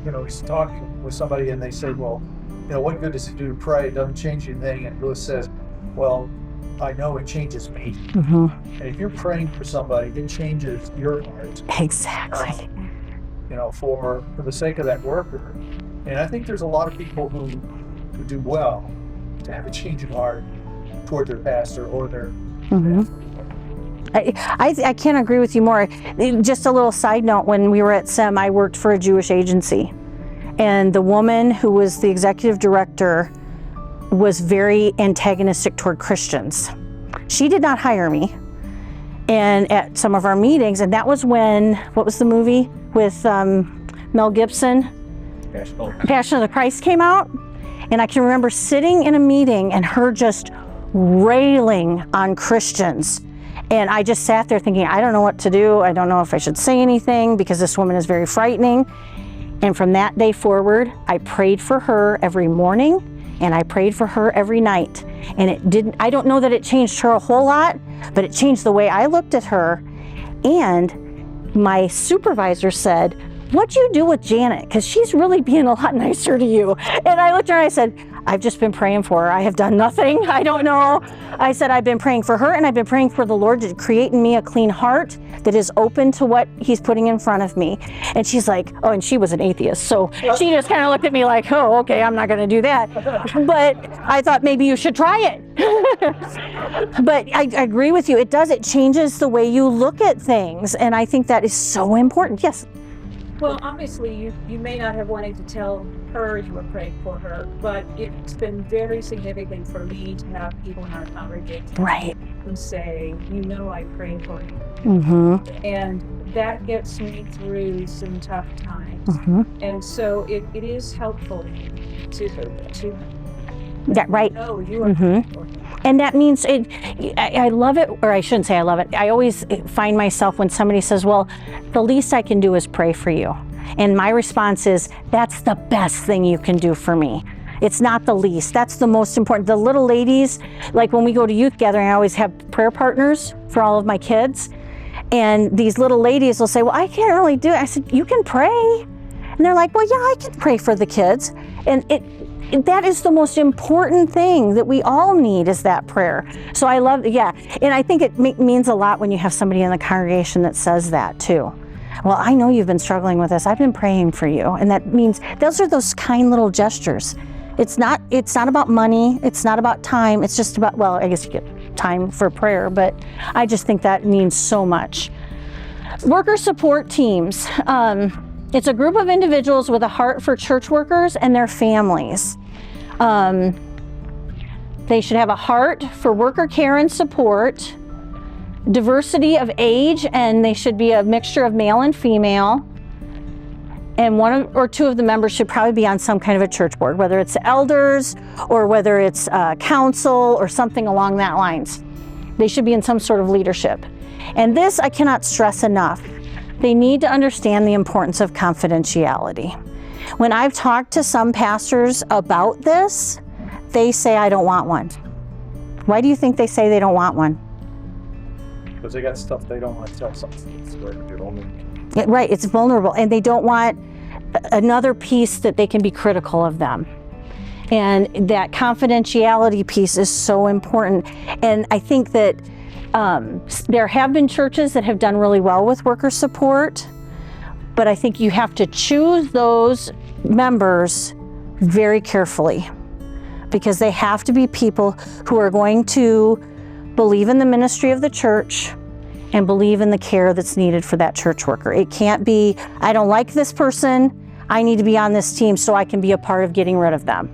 you know, he's talking with somebody and they said, well, you know, what good does it do to pray? It doesn't change anything. And Lewis says, well, I know it changes me. Mm-hmm. And if you're praying for somebody, it changes your heart. Exactly. You know, for the sake of that worker. And I think there's a lot of people who do well to have a change of heart toward their pastor or their I can't agree with you more. Just a little side note, when we were at SEM, I worked for a Jewish agency. And the woman who was the executive director was very antagonistic toward Christians. She did not hire me. And at some of our meetings, and that was when, what was the movie with Mel Gibson? Passion of the Christ came out. And I can remember sitting in a meeting and her just railing on Christians. And I just sat there thinking, I don't know what to do. I don't know if I should say anything because this woman is very frightening. And from that day forward, I prayed for her every morning and I prayed for her every night. And I don't know that it changed her a whole lot, but it changed the way I looked at her. And my supervisor said, what'd you do with Janet? Because she's really being a lot nicer to you. And I looked at her and I said, I've just been praying for her. I have done nothing. I don't know. I said, I've been praying for her, and I've been praying for the Lord to create in me a clean heart that is open to what he's putting in front of me. And she's like, oh, and she was an atheist. So she just kind of looked at me like, oh, okay, I'm not going to do that. But I thought maybe you should try it. But I agree with you. It does. It changes the way you look at things. And I think that is so important. Yes. Well, obviously, you may not have wanted to tell her you were praying for her, but it's been very significant for me to have people in our congregation Right. who say, I pray for you. Mm-hmm. And that gets me through some tough times. Mm-hmm. And so it is helpful to Yeah, right. know you are Mm-hmm. praying for her. And that means I love it, or I shouldn't say I love it. I always find myself when somebody says, well, the least I can do is pray for you. And my response is, that's the best thing you can do for me. It's not the least. That's the most important. The little ladies, like when we go to youth gathering, I always have prayer partners for all of my kids. And these little ladies will say, well, I can't really do it. I said, you can pray. And they're like, well, yeah, I can pray for the kids. And that is the most important thing that we all need, is that prayer. So I love, and I think it means a lot when you have somebody in the congregation that says that too. Well, I know you've been struggling with this. I've been praying for you. And that means those are those kind little gestures. It's not about money. It's not about time. It's just about, well, I guess you get time for prayer, but I just think that means so much. Worker support teams. It's a group of individuals with a heart for church workers and their families. They should have a heart for worker care and support, diversity of age, and they should be a mixture of male and female. And one or two of the members should probably be on some kind of a church board, whether it's elders or whether it's council or something along that lines. They should be in some sort of leadership. And this I cannot stress enough. They need to understand the importance of confidentiality. When I've talked to some pastors about this, they say, I don't want one. Why do you think they say they don't want one? Because they got stuff they don't want to tell something. Right, it's vulnerable, and they don't want another piece that they can be critical of them. And that confidentiality piece is so important. And I think that there have been churches that have done really well with worker support, but I think you have to choose those members very carefully, because they have to be people who are going to believe in the ministry of the church and believe in the care that's needed for that church worker. It can't be, I don't like this person, I need to be on this team so I can be a part of getting rid of them.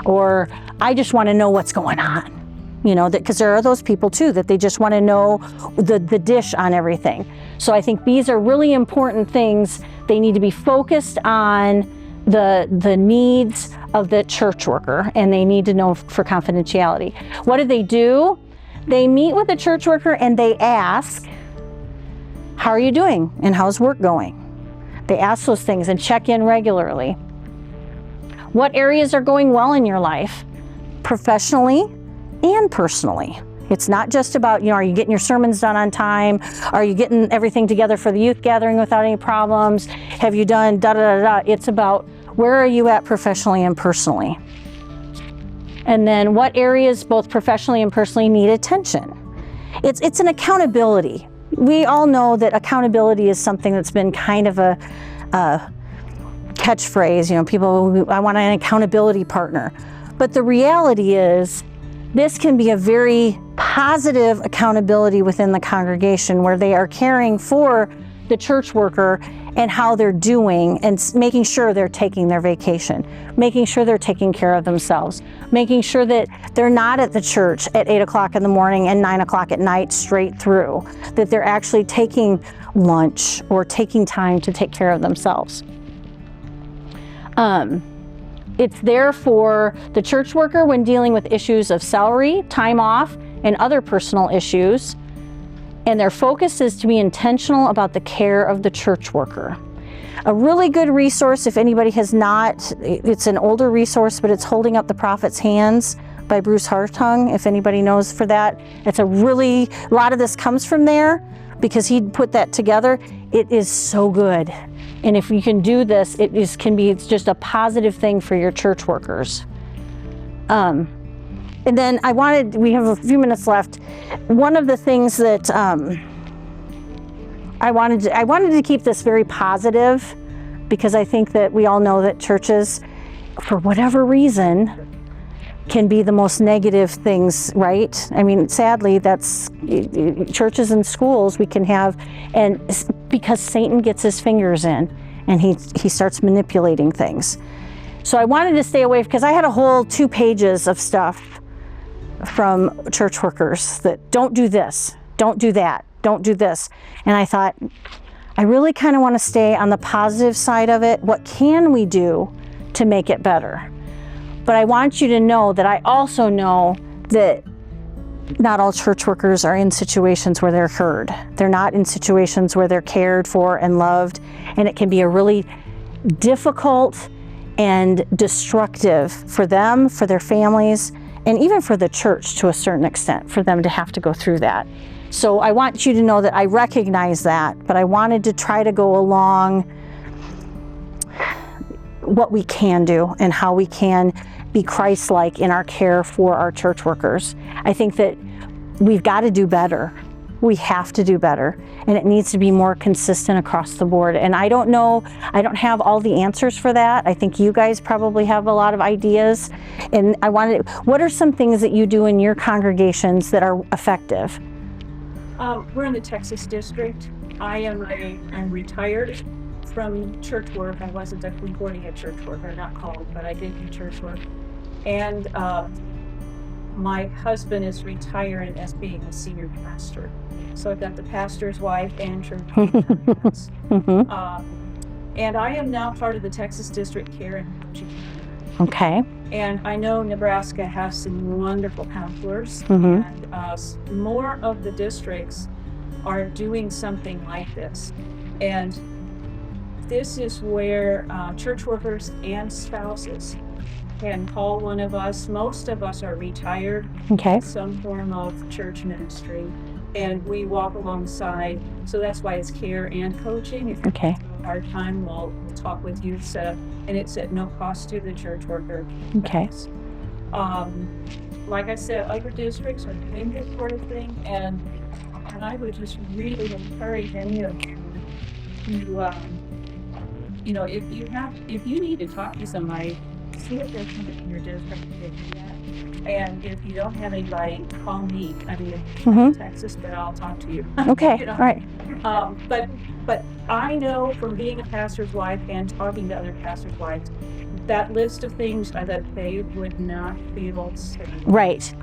Or I just want to know what's going on. Because there are those people too, that they just want to know the dish on everything. So I think these are really important things. They need to be focused on the needs of the church worker, and they need to know for confidentiality. What do? They meet with the church worker and they ask, how are you doing? And how's work going? They ask those things and check in regularly. What areas are going well in your life, professionally and personally? It's not just about, are you getting your sermons done on time? Are you getting everything together for the youth gathering without any problems? Have you done da-da-da-da? It's about, where are you at professionally and personally? And then what areas, both professionally and personally, need attention? It's an accountability. We all know that accountability is something that's been kind of a catchphrase. People, I want an accountability partner. But the reality is, this can be a very positive accountability within the congregation, where they are caring for the church worker and how they're doing, and making sure they're taking their vacation, making sure they're taking care of themselves, making sure that they're not at the church at 8 o'clock in the morning and 9 o'clock at night straight through, that they're actually taking lunch or taking time to take care of themselves. It's there for the church worker when dealing with issues of salary, time off, and other personal issues. And their focus is to be intentional about the care of the church worker. A really good resource, if anybody has not, it's an older resource, but it's Holding Up the Prophet's Hands by Bruce Hartung, if anybody knows for that. It's a lot of this comes from there, because he put that together. It is so good. And if you can do this, it's just a positive thing for your church workers. And then we have a few minutes left. One of the things that I wanted to keep this very positive, because I think that we all know that churches, for whatever reason, can be the most negative things, right? I mean, sadly, that's churches and schools we can have, and because Satan gets his fingers in and he starts manipulating things. So I wanted to stay away, because I had a whole 2 pages of stuff from church workers that don't do this, don't do that, don't do this. And I thought, I really kind of want to stay on the positive side of it. What can we do to make it better? But I want you to know that I also know that not all church workers are in situations where they're heard. They're not in situations where they're cared for and loved. And it can be a really difficult and destructive for them, for their families, and even for the church to a certain extent, for them to have to go through that. So I want you to know that I recognize that, but I wanted to try to go along what we can do and how we can be Christ-like in our care for our church workers. I think that we've got to do better. We have to do better, and it needs to be more consistent across the board. And I don't know, I don't have all the answers for that. I think you guys probably have a lot of ideas. And what are some things that you do in your congregations that are effective? We're in the Texas district. I'm retired from church work. I wasn't reporting at church work, or not called, but I did do church work. And my husband is retiring as being a senior pastor. So I've got the pastor's wife and church. And I am now part of the Texas District Care and Coaching. Okay. And I know Nebraska has some wonderful counselors, and more of the districts are doing something like this. And this is where church workers and spouses can call one of us. Most of us are retired, Okay. some form of church ministry, and we walk alongside. So that's why it's care and coaching. If Okay. you have a hard time, we'll talk with you, and it's at no cost to the church worker. Okay. Like I said, other districts are doing this sort of thing, and I would just really encourage any of you to, if you need to talk to somebody, see if there's somebody in your district that do that. And if you don't have anybody, call me. I mean, Texas, but I'll talk to you. Okay. All right. But I know from being a pastor's wife and talking to other pastors' wives, that list of things that they would not be able to say. Right.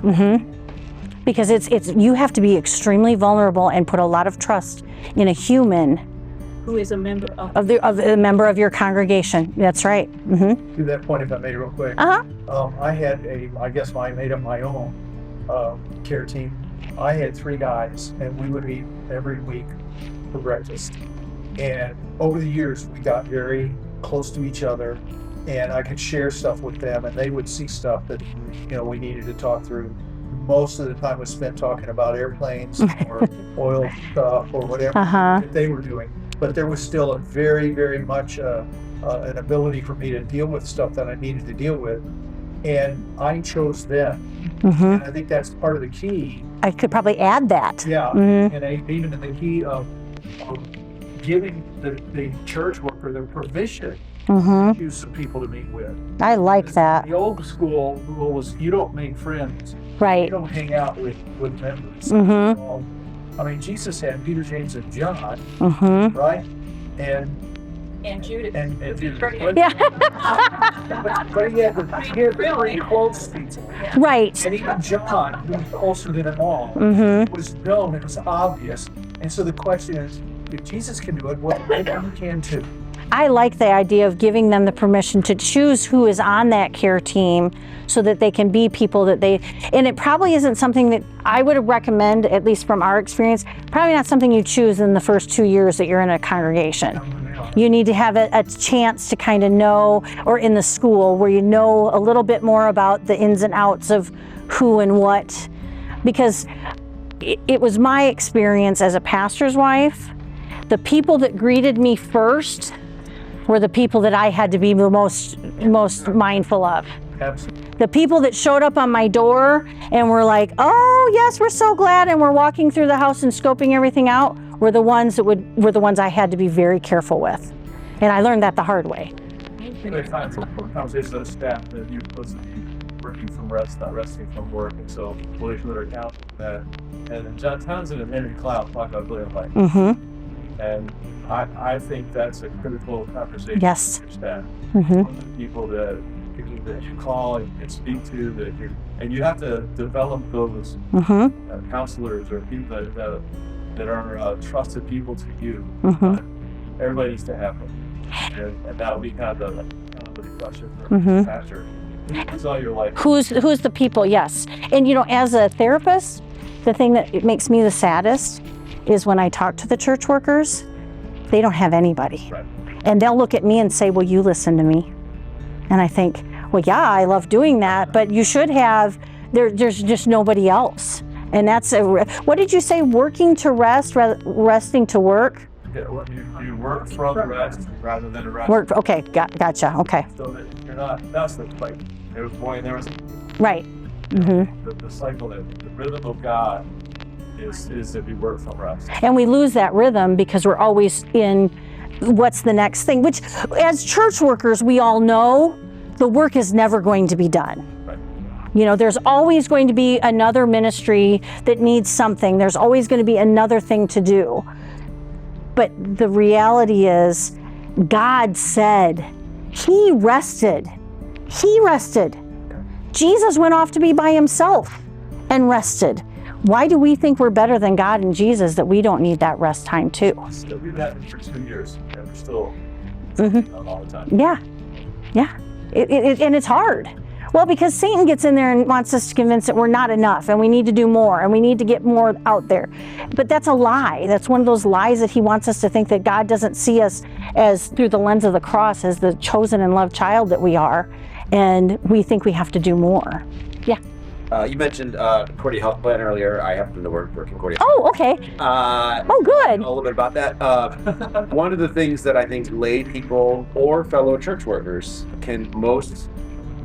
Because it's you have to be extremely vulnerable and put a lot of trust in a human Who is a member of a member of your congregation. That's right. To that point, if I may, real quick. I had I made up my own care team. I had 3 guys, and we would meet every week for breakfast. And over the years, we got very close to each other, and I could share stuff with them, and they would see stuff that we needed to talk through. Most of the time was spent talking about airplanes or oil stuff or whatever that they were doing. But there was still a very, very much an ability for me to deal with stuff that I needed to deal with. And I chose them. And I think that's part of the key. I could probably add that. Yeah. And even in the key of giving the church worker the permission to choose some people to meet with. I like that. The old school rule was you don't make friends. Right. You don't hang out with members. I mean, Jesus had Peter, James, and John, right? and Judas. And Judas. Yeah. But he had the really close people. Right. And even John, who was closer than them all, was known, it was obvious. And so the question is, if Jesus can do it, what maybe you can too. I like the idea of giving them the permission to choose who is on that care team so that they can be people that and it probably isn't something that I would recommend, at least from our experience, probably not something you choose in the first 2 years that you're in a congregation. You need to have a chance to kind of know, or in the school where you know a little bit more about the ins and outs of who and what, because it was my experience as a pastor's wife, the people that greeted me first were the people that I had to be the most mindful of. Absolutely. The people that showed up on my door and were like, oh yes, we're so glad, and we're walking through the house and scoping everything out, were the ones I had to be very careful with. And I learned that the hard way. There's times conversations with staff that you're supposed to be working from rest, not resting from work, and so employees that are accountable for that. And John Townsend and Henry Cloud talk about brilliant life. Mm-hmm. And I think that's a critical conversation Yes. with your staff. Mm-hmm. One of the people that you call and speak to, and you have to develop those Mm-hmm. counselors or people that are trusted people to you. Mm-hmm. Everybody needs to have them. And that would be kind of the question for Mhm. pastor. Who's all your life? Who's the people? Yes. And as a therapist, the thing that makes me the saddest is when I talk to the church workers, they don't have anybody. Right. And they'll look at me and say, well, you listen to me. And I think, well, yeah, I love doing that, but you should have, there's just nobody else. And that's what did you say? Working to rest, resting to work? Yeah, you work from the rest rather than a rest. Work. Okay. Gotcha. Okay. So that you're not, that's the, like, there was Right. Mm-hmm. the cycle, the rhythm of God is that we work from rest. And we lose that rhythm because we're always in what's the next thing, which as church workers, we all know the work is never going to be done. Right. There's always going to be another ministry that needs something. There's always going to be another thing to do. But the reality is, God said, He rested. He rested. Jesus went off to be by Himself and rested. Why do we think we're better than God and Jesus that we don't need that rest time too? So we've had it for 2 years and we're still all the time. Yeah. And it's hard. Well, because Satan gets in there and wants us to convince that we're not enough and we need to do more and we need to get more out there. But that's a lie. That's one of those lies that he wants us to think, that God doesn't see us as through the lens of the cross as the chosen and loved child that we are. And we think we have to do more. Yeah. You mentioned Concordia Health Plan earlier. I happen to work for Concordia. Oh, okay. Oh, good. A little bit about that. One of the things that I think lay people or fellow church workers can most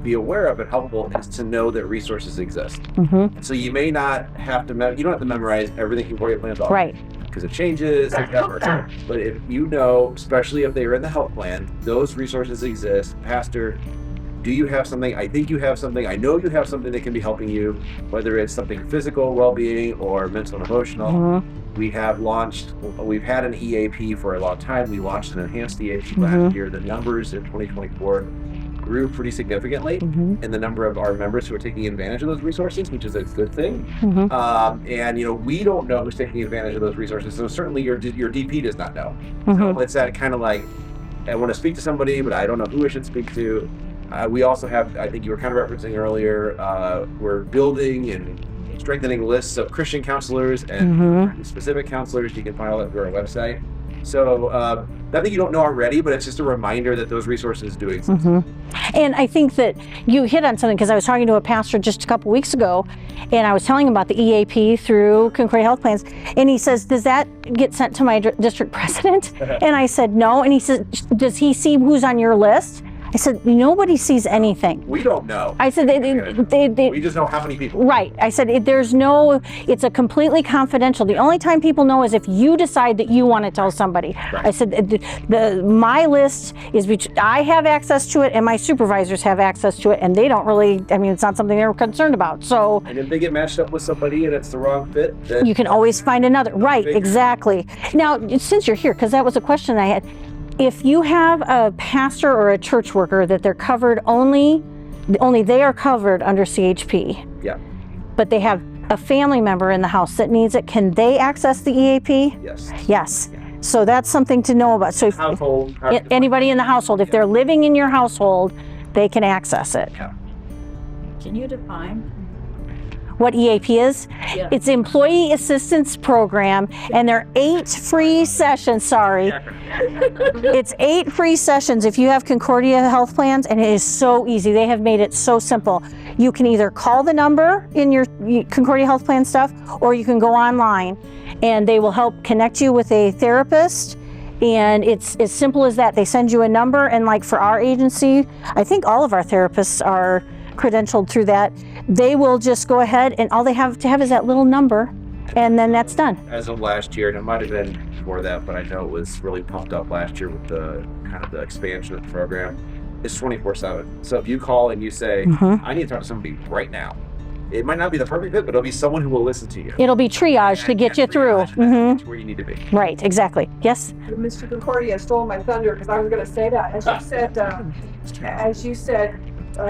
be aware of and helpful is to know that resources exist. Mm-hmm. So you may not have to, you don't have to memorize everything Concordia plans are. Right. Because it changes, etc. But if you know, especially if they are in the health plan, those resources exist. Pastor, do you have something? I think you have something. I know you have something that can be helping you, whether it's something physical well-being or mental and emotional. Mm-hmm. We've had an EAP for a long time. We launched an enhanced EAP last year. The numbers in 2024 grew pretty significantly in the number of our members who are taking advantage of those resources, which is a good thing. And we don't know who's taking advantage of those resources, so certainly your DP does not know. So it's that kind of like, I want to speak to somebody, but I don't know who I should speak to. We also have, I think you were kind of referencing earlier, we're building and strengthening lists of Christian counselors and specific counselors. You can find all that through our website. So nothing you don't know already, but it's just a reminder that those resources do exist. And I think that you hit on something, because I was talking to a pastor just a couple weeks ago, and I was telling him about the EAP through Concordia Health Plans, and he says, does that get sent to my district president? And I said, no. And he said, does he see who's on your list? I said, nobody sees anything. We don't know. I said, we just know how many people. Right. I said, it's a completely confidential. The only time people know is if you decide that you want to tell somebody. Right. I said, my list is, I have access to it and my supervisors have access to it, and they don't really, it's not something they're concerned about. So. And if they get matched up with somebody and it's the wrong fit, then you can always find another. Right. Exactly. Now, since you're here, because that was a question I had. If you have a pastor or a church worker that they're covered only they are covered under CHP. Yeah. But they have a family member in the house that needs it, can they access the EAP? Yes. Yes. So that's something to know about. So Household. Anybody in the household, if they're living in your household, they can access it. Yeah. Can you define? What EAP is? Yeah. It's Employee Assistance Program, and they're 8 free sessions, sorry. It's 8 free sessions if you have Concordia Health Plans, and it is so easy. They have made it so simple. You can either call the number in your Concordia Health Plan stuff, or you can go online, and they will help connect you with a therapist. And it's as simple as that. They send you a number, and like for our agency, I think all of our therapists are credentialed through that, they will just go ahead and all they have to have is that little number, and then that's done. As of last year, and it might have been before that, but I know it was really pumped up last year with the kind of the expansion of the program. It's 24/7. So if you call and you say, I need to talk to somebody right now, it might not be the perfect fit, but it'll be someone who will listen to you. It'll be triage to get you through. That's where you need to be. Right, exactly. Yes? Mr. Concordia stole my thunder because I was going to say that. As you said,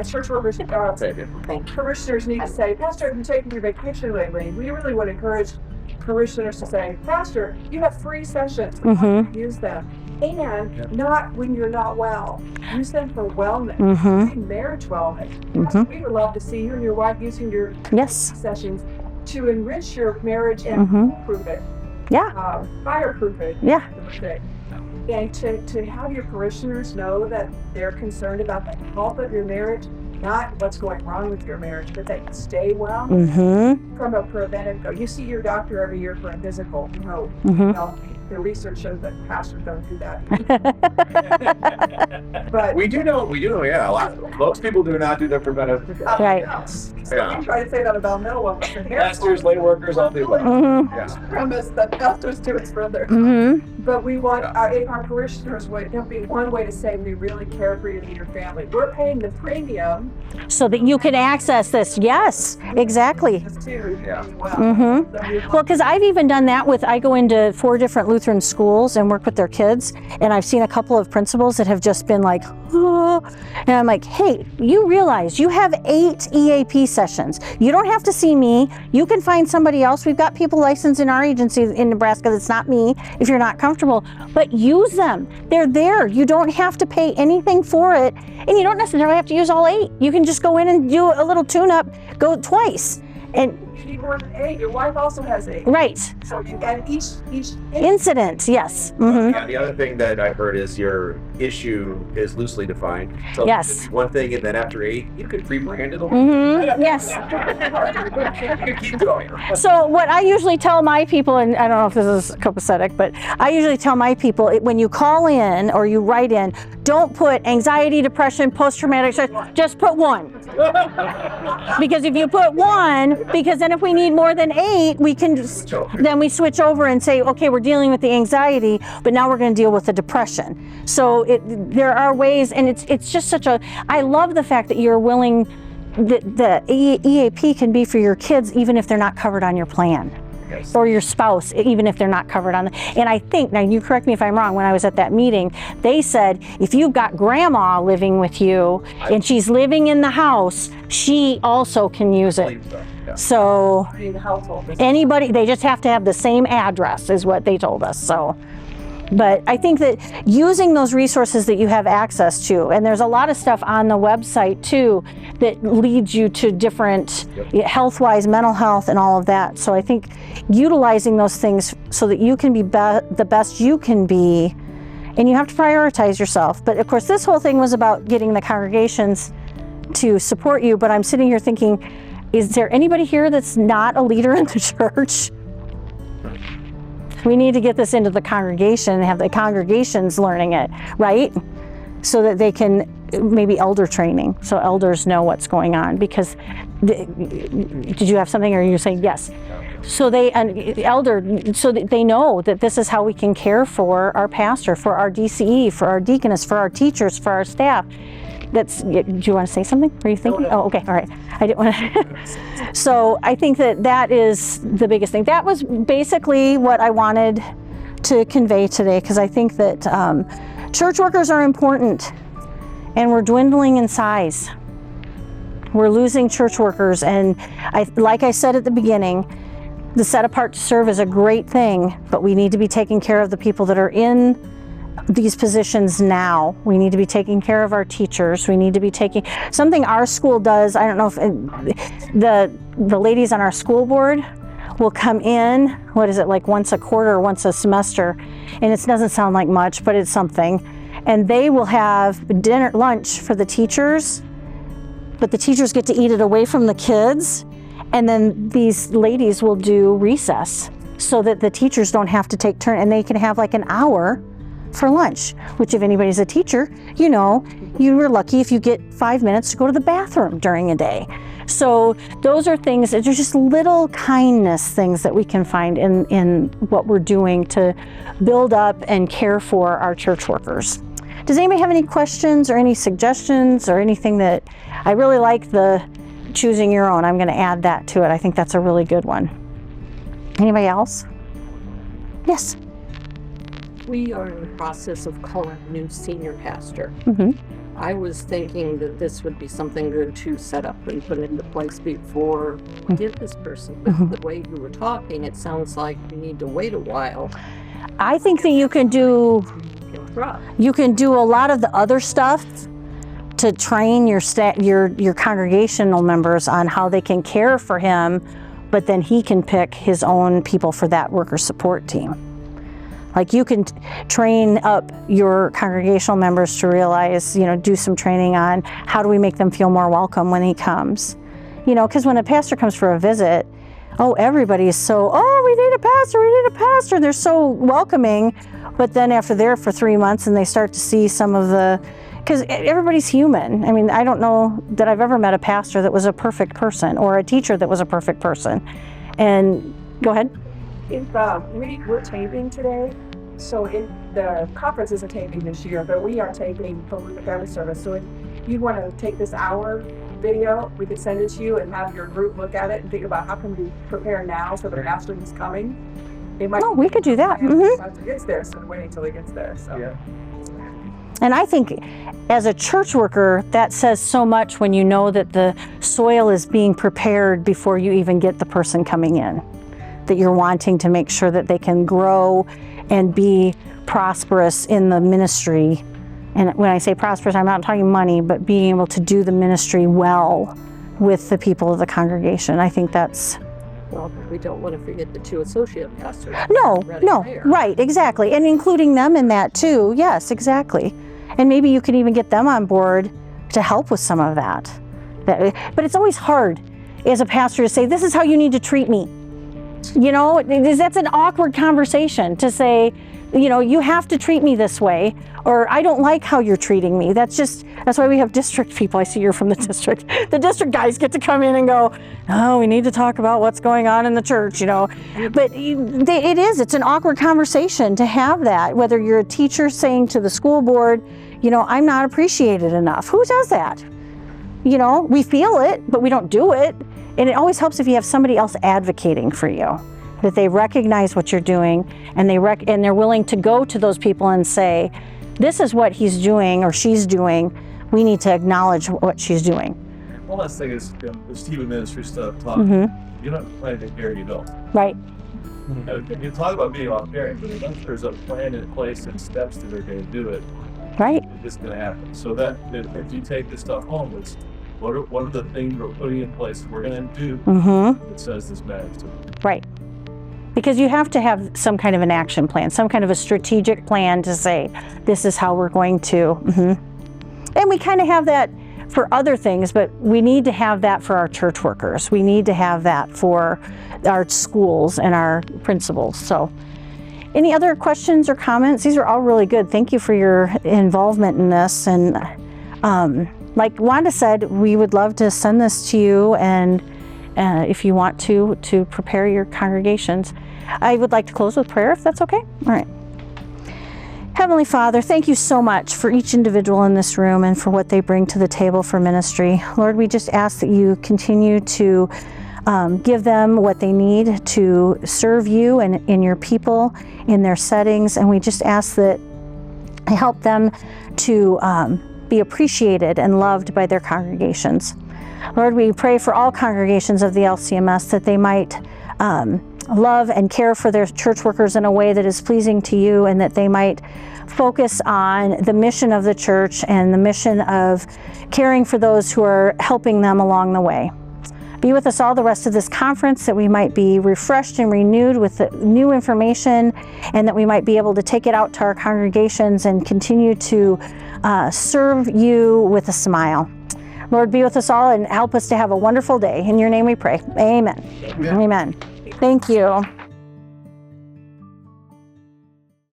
church workers, parishioners need to say, Pastor, I've been taking your vacation lately. We really would encourage parishioners to say, Pastor, you have free sessions. Use them. And not when you're not well. Use them for wellness, marriage wellness. Pastor, we would love to see you and your wife using your sessions to enrich your marriage and improve it. Fireproof it. And to have your parishioners know that they're concerned about the health of your marriage, not what's going wrong with your marriage, but that you stay well from a preventive go. You see your doctor every year for a physical. No. Well, the research shows that pastors don't do that. But we do know, yeah. Most people do not do their preventive. Right. You try to say that about middle ones. Pastors, lay workers, all do that. Premise that pastors do it further. But we want our parishioners would be one way to say we really care for you and your family. We're paying the premium so that you can access this. Yes, exactly. Well, because I've even done that I go into 4 different Lutheran schools and work with their kids, and I've seen a couple of principals that have just been like, oh, and I'm like, hey, you realize you have 8 EAP sessions. You don't have to see me. You can find somebody else. We've got people licensed in our agency in Nebraska that's not me if you're not comfortable, but use them. They're there. You don't have to pay anything for it, and you don't necessarily have to use all 8. You can just go in and do a little tune-up, go twice. And you need more than 8. Your wife also has 8. Right. So you got each incident. Yes. Yeah. The other thing that I've heard is your issue is loosely defined. So yes. One thing, and then after 8, you could rebrand it. Yes. You could keep going. So what I usually tell my people, and I don't know if this is copacetic, but I usually tell my people when you call in or you write in, don't put anxiety, depression, post-traumatic stress. Just put 1. Because if you put 1, because then if we need more than 8, we can then we switch over and say, okay, we're dealing with the anxiety, but now we're going to deal with the depression. So there are ways, and it's just I love the fact that you're willing, the EAP can be for your kids even if they're not covered on your plan. Or your spouse, even if they're not covered on and I think, now you correct me if I'm wrong, when I was at that meeting, they said, if you've got grandma living with you and she's living in the house, she also can use it. So anybody, they just have to have the same address is what they told us. So, but I think that using those resources that you have access to, and there's a lot of stuff on the website too that leads you to different health-wise, mental health and all of that. So I think utilizing those things so that you can be the best you can be, and you have to prioritize yourself. But of course this whole thing was about getting the congregations to support you, but I'm sitting here thinking, is there anybody here that's not a leader in the church? We need to get this into the congregation and have the congregations learning it, right? So that they can, maybe elder training, so elders know what's going on. Because, did you have something, or are you saying yes? So so that they know that this is how we can care for our pastor, for our DCE, for our deaconess, for our teachers, for our staff. Do you want to say something? Are you thinking? Oh, okay, all right. I didn't want to. So I think that is the biggest thing. That was basically what I wanted to convey today, because I think that church workers are important, and we're dwindling in size. We're losing church workers, and like I said at the beginning, the set apart to serve is a great thing, but we need to be taking care of the people that are in these positions now. We need to be taking care of our teachers. We need to be taking something our school does. I don't know if the ladies on our school board will come in, what is it, like once a quarter or once a semester, and it doesn't sound like much, but it's something, and they will have lunch for the teachers, but the teachers get to eat it away from the kids, and then these ladies will do recess so that the teachers don't have to take turn, and they can have like an hour for lunch, which if anybody's a teacher, you know, you were lucky if you get 5 minutes to go to the bathroom during a day. So those are things, they're just little kindness things that we can find in what we're doing to build up and care for our church workers. Does anybody have any questions or any suggestions or anything that, I really like the choosing your own. I'm going to add that to it. I think that's a really good one. Anybody else? Yes. We are in the process of calling a new senior pastor. Mm-hmm. I was thinking that this would be something good to set up and put into place before we get this person. But the way you were talking, it sounds like we need to wait a while. I think that you can do a lot of the other stuff to train your congregational members on how they can care for him, but then he can pick his own people for that worker support team. Like you can train up your congregational members to realize, you know, do some training on how do we make them feel more welcome when he comes. You know, because when a pastor comes for a visit, everybody is so, we need a pastor. They're so welcoming. But then after they're for 3 months and they start to see some of the, because everybody's human. I mean, I don't know that I've ever met a pastor that was a perfect person or a teacher that was a perfect person. And go ahead. If we're taping today, so the conference isn't taping this year, but we are taping for Lutheran Family Service. So if you want to take this hour video, we could send it to you and have your group look at it and think about how can we prepare now for the pastor who's coming. We could do that. After he gets there, so wait until he gets there. So. Yeah. And I think as a church worker, that says so much when you know that the soil is being prepared before you even get the person coming in. That you're wanting to make sure that they can grow and be prosperous in the ministry. And when I say prosperous, I'm not talking money, but being able to do the ministry well with the people of the congregation. I think that's... Well, we don't want to forget the 2 associate pastors. No, right, exactly. And including them in that too. Yes, exactly. And maybe you can even get them on board to help with some of that. But it's always hard as a pastor to say, this is how you need to treat me. You know, that's an awkward conversation to say, you know, you have to treat me this way, or I don't like how you're treating me. That's why we have district people. I see you're from the district. The district guys get to come in and go, we need to talk about what's going on in the church, you know. But it's an awkward conversation to have that, whether you're a teacher saying to the school board, you know, I'm not appreciated enough. Who does that? You know, we feel it, but we don't do it. And it always helps if you have somebody else advocating for you, that they recognize what you're doing and they're willing to go to those people and say, this is what he's doing or she's doing. We need to acknowledge what she's doing. One last thing is the Stephen ministry stuff. You're not planning to care, you don't. Right. You talk about being off caring, but if there's a plan in place and steps that are going to do it, right, it's going to happen. So that if you take this stuff home, it's what are the things we're putting in place we're going to do that says this matters to them. Right. Because you have to have some kind of an action plan, some kind of a strategic plan to say, this is how we're going to. And we kind of have that for other things, but we need to have that for our church workers. We need to have that for our schools and our principals. So any other questions or comments? These are all really good. Thank you for your involvement in this. And like Wanda said, we would love to send this to you, and if you want to prepare your congregations. I would like to close with prayer, if that's okay. All right. Heavenly Father, thank you so much for each individual in this room and for what they bring to the table for ministry. Lord, we just ask that you continue to give them what they need to serve you and in your people in their settings. And we just ask that help them to be appreciated and loved by their congregations. Lord, we pray for all congregations of the LCMS that they might love and care for their church workers in a way that is pleasing to you, and that they might focus on the mission of the church and the mission of caring for those who are helping them along the way. Be with us all the rest of this conference, that we might be refreshed and renewed with the new information, and that we might be able to take it out to our congregations and continue to serve you with a smile. Lord, be with us all and help us to have a wonderful day. In your name we pray. Amen. Amen. Thank you.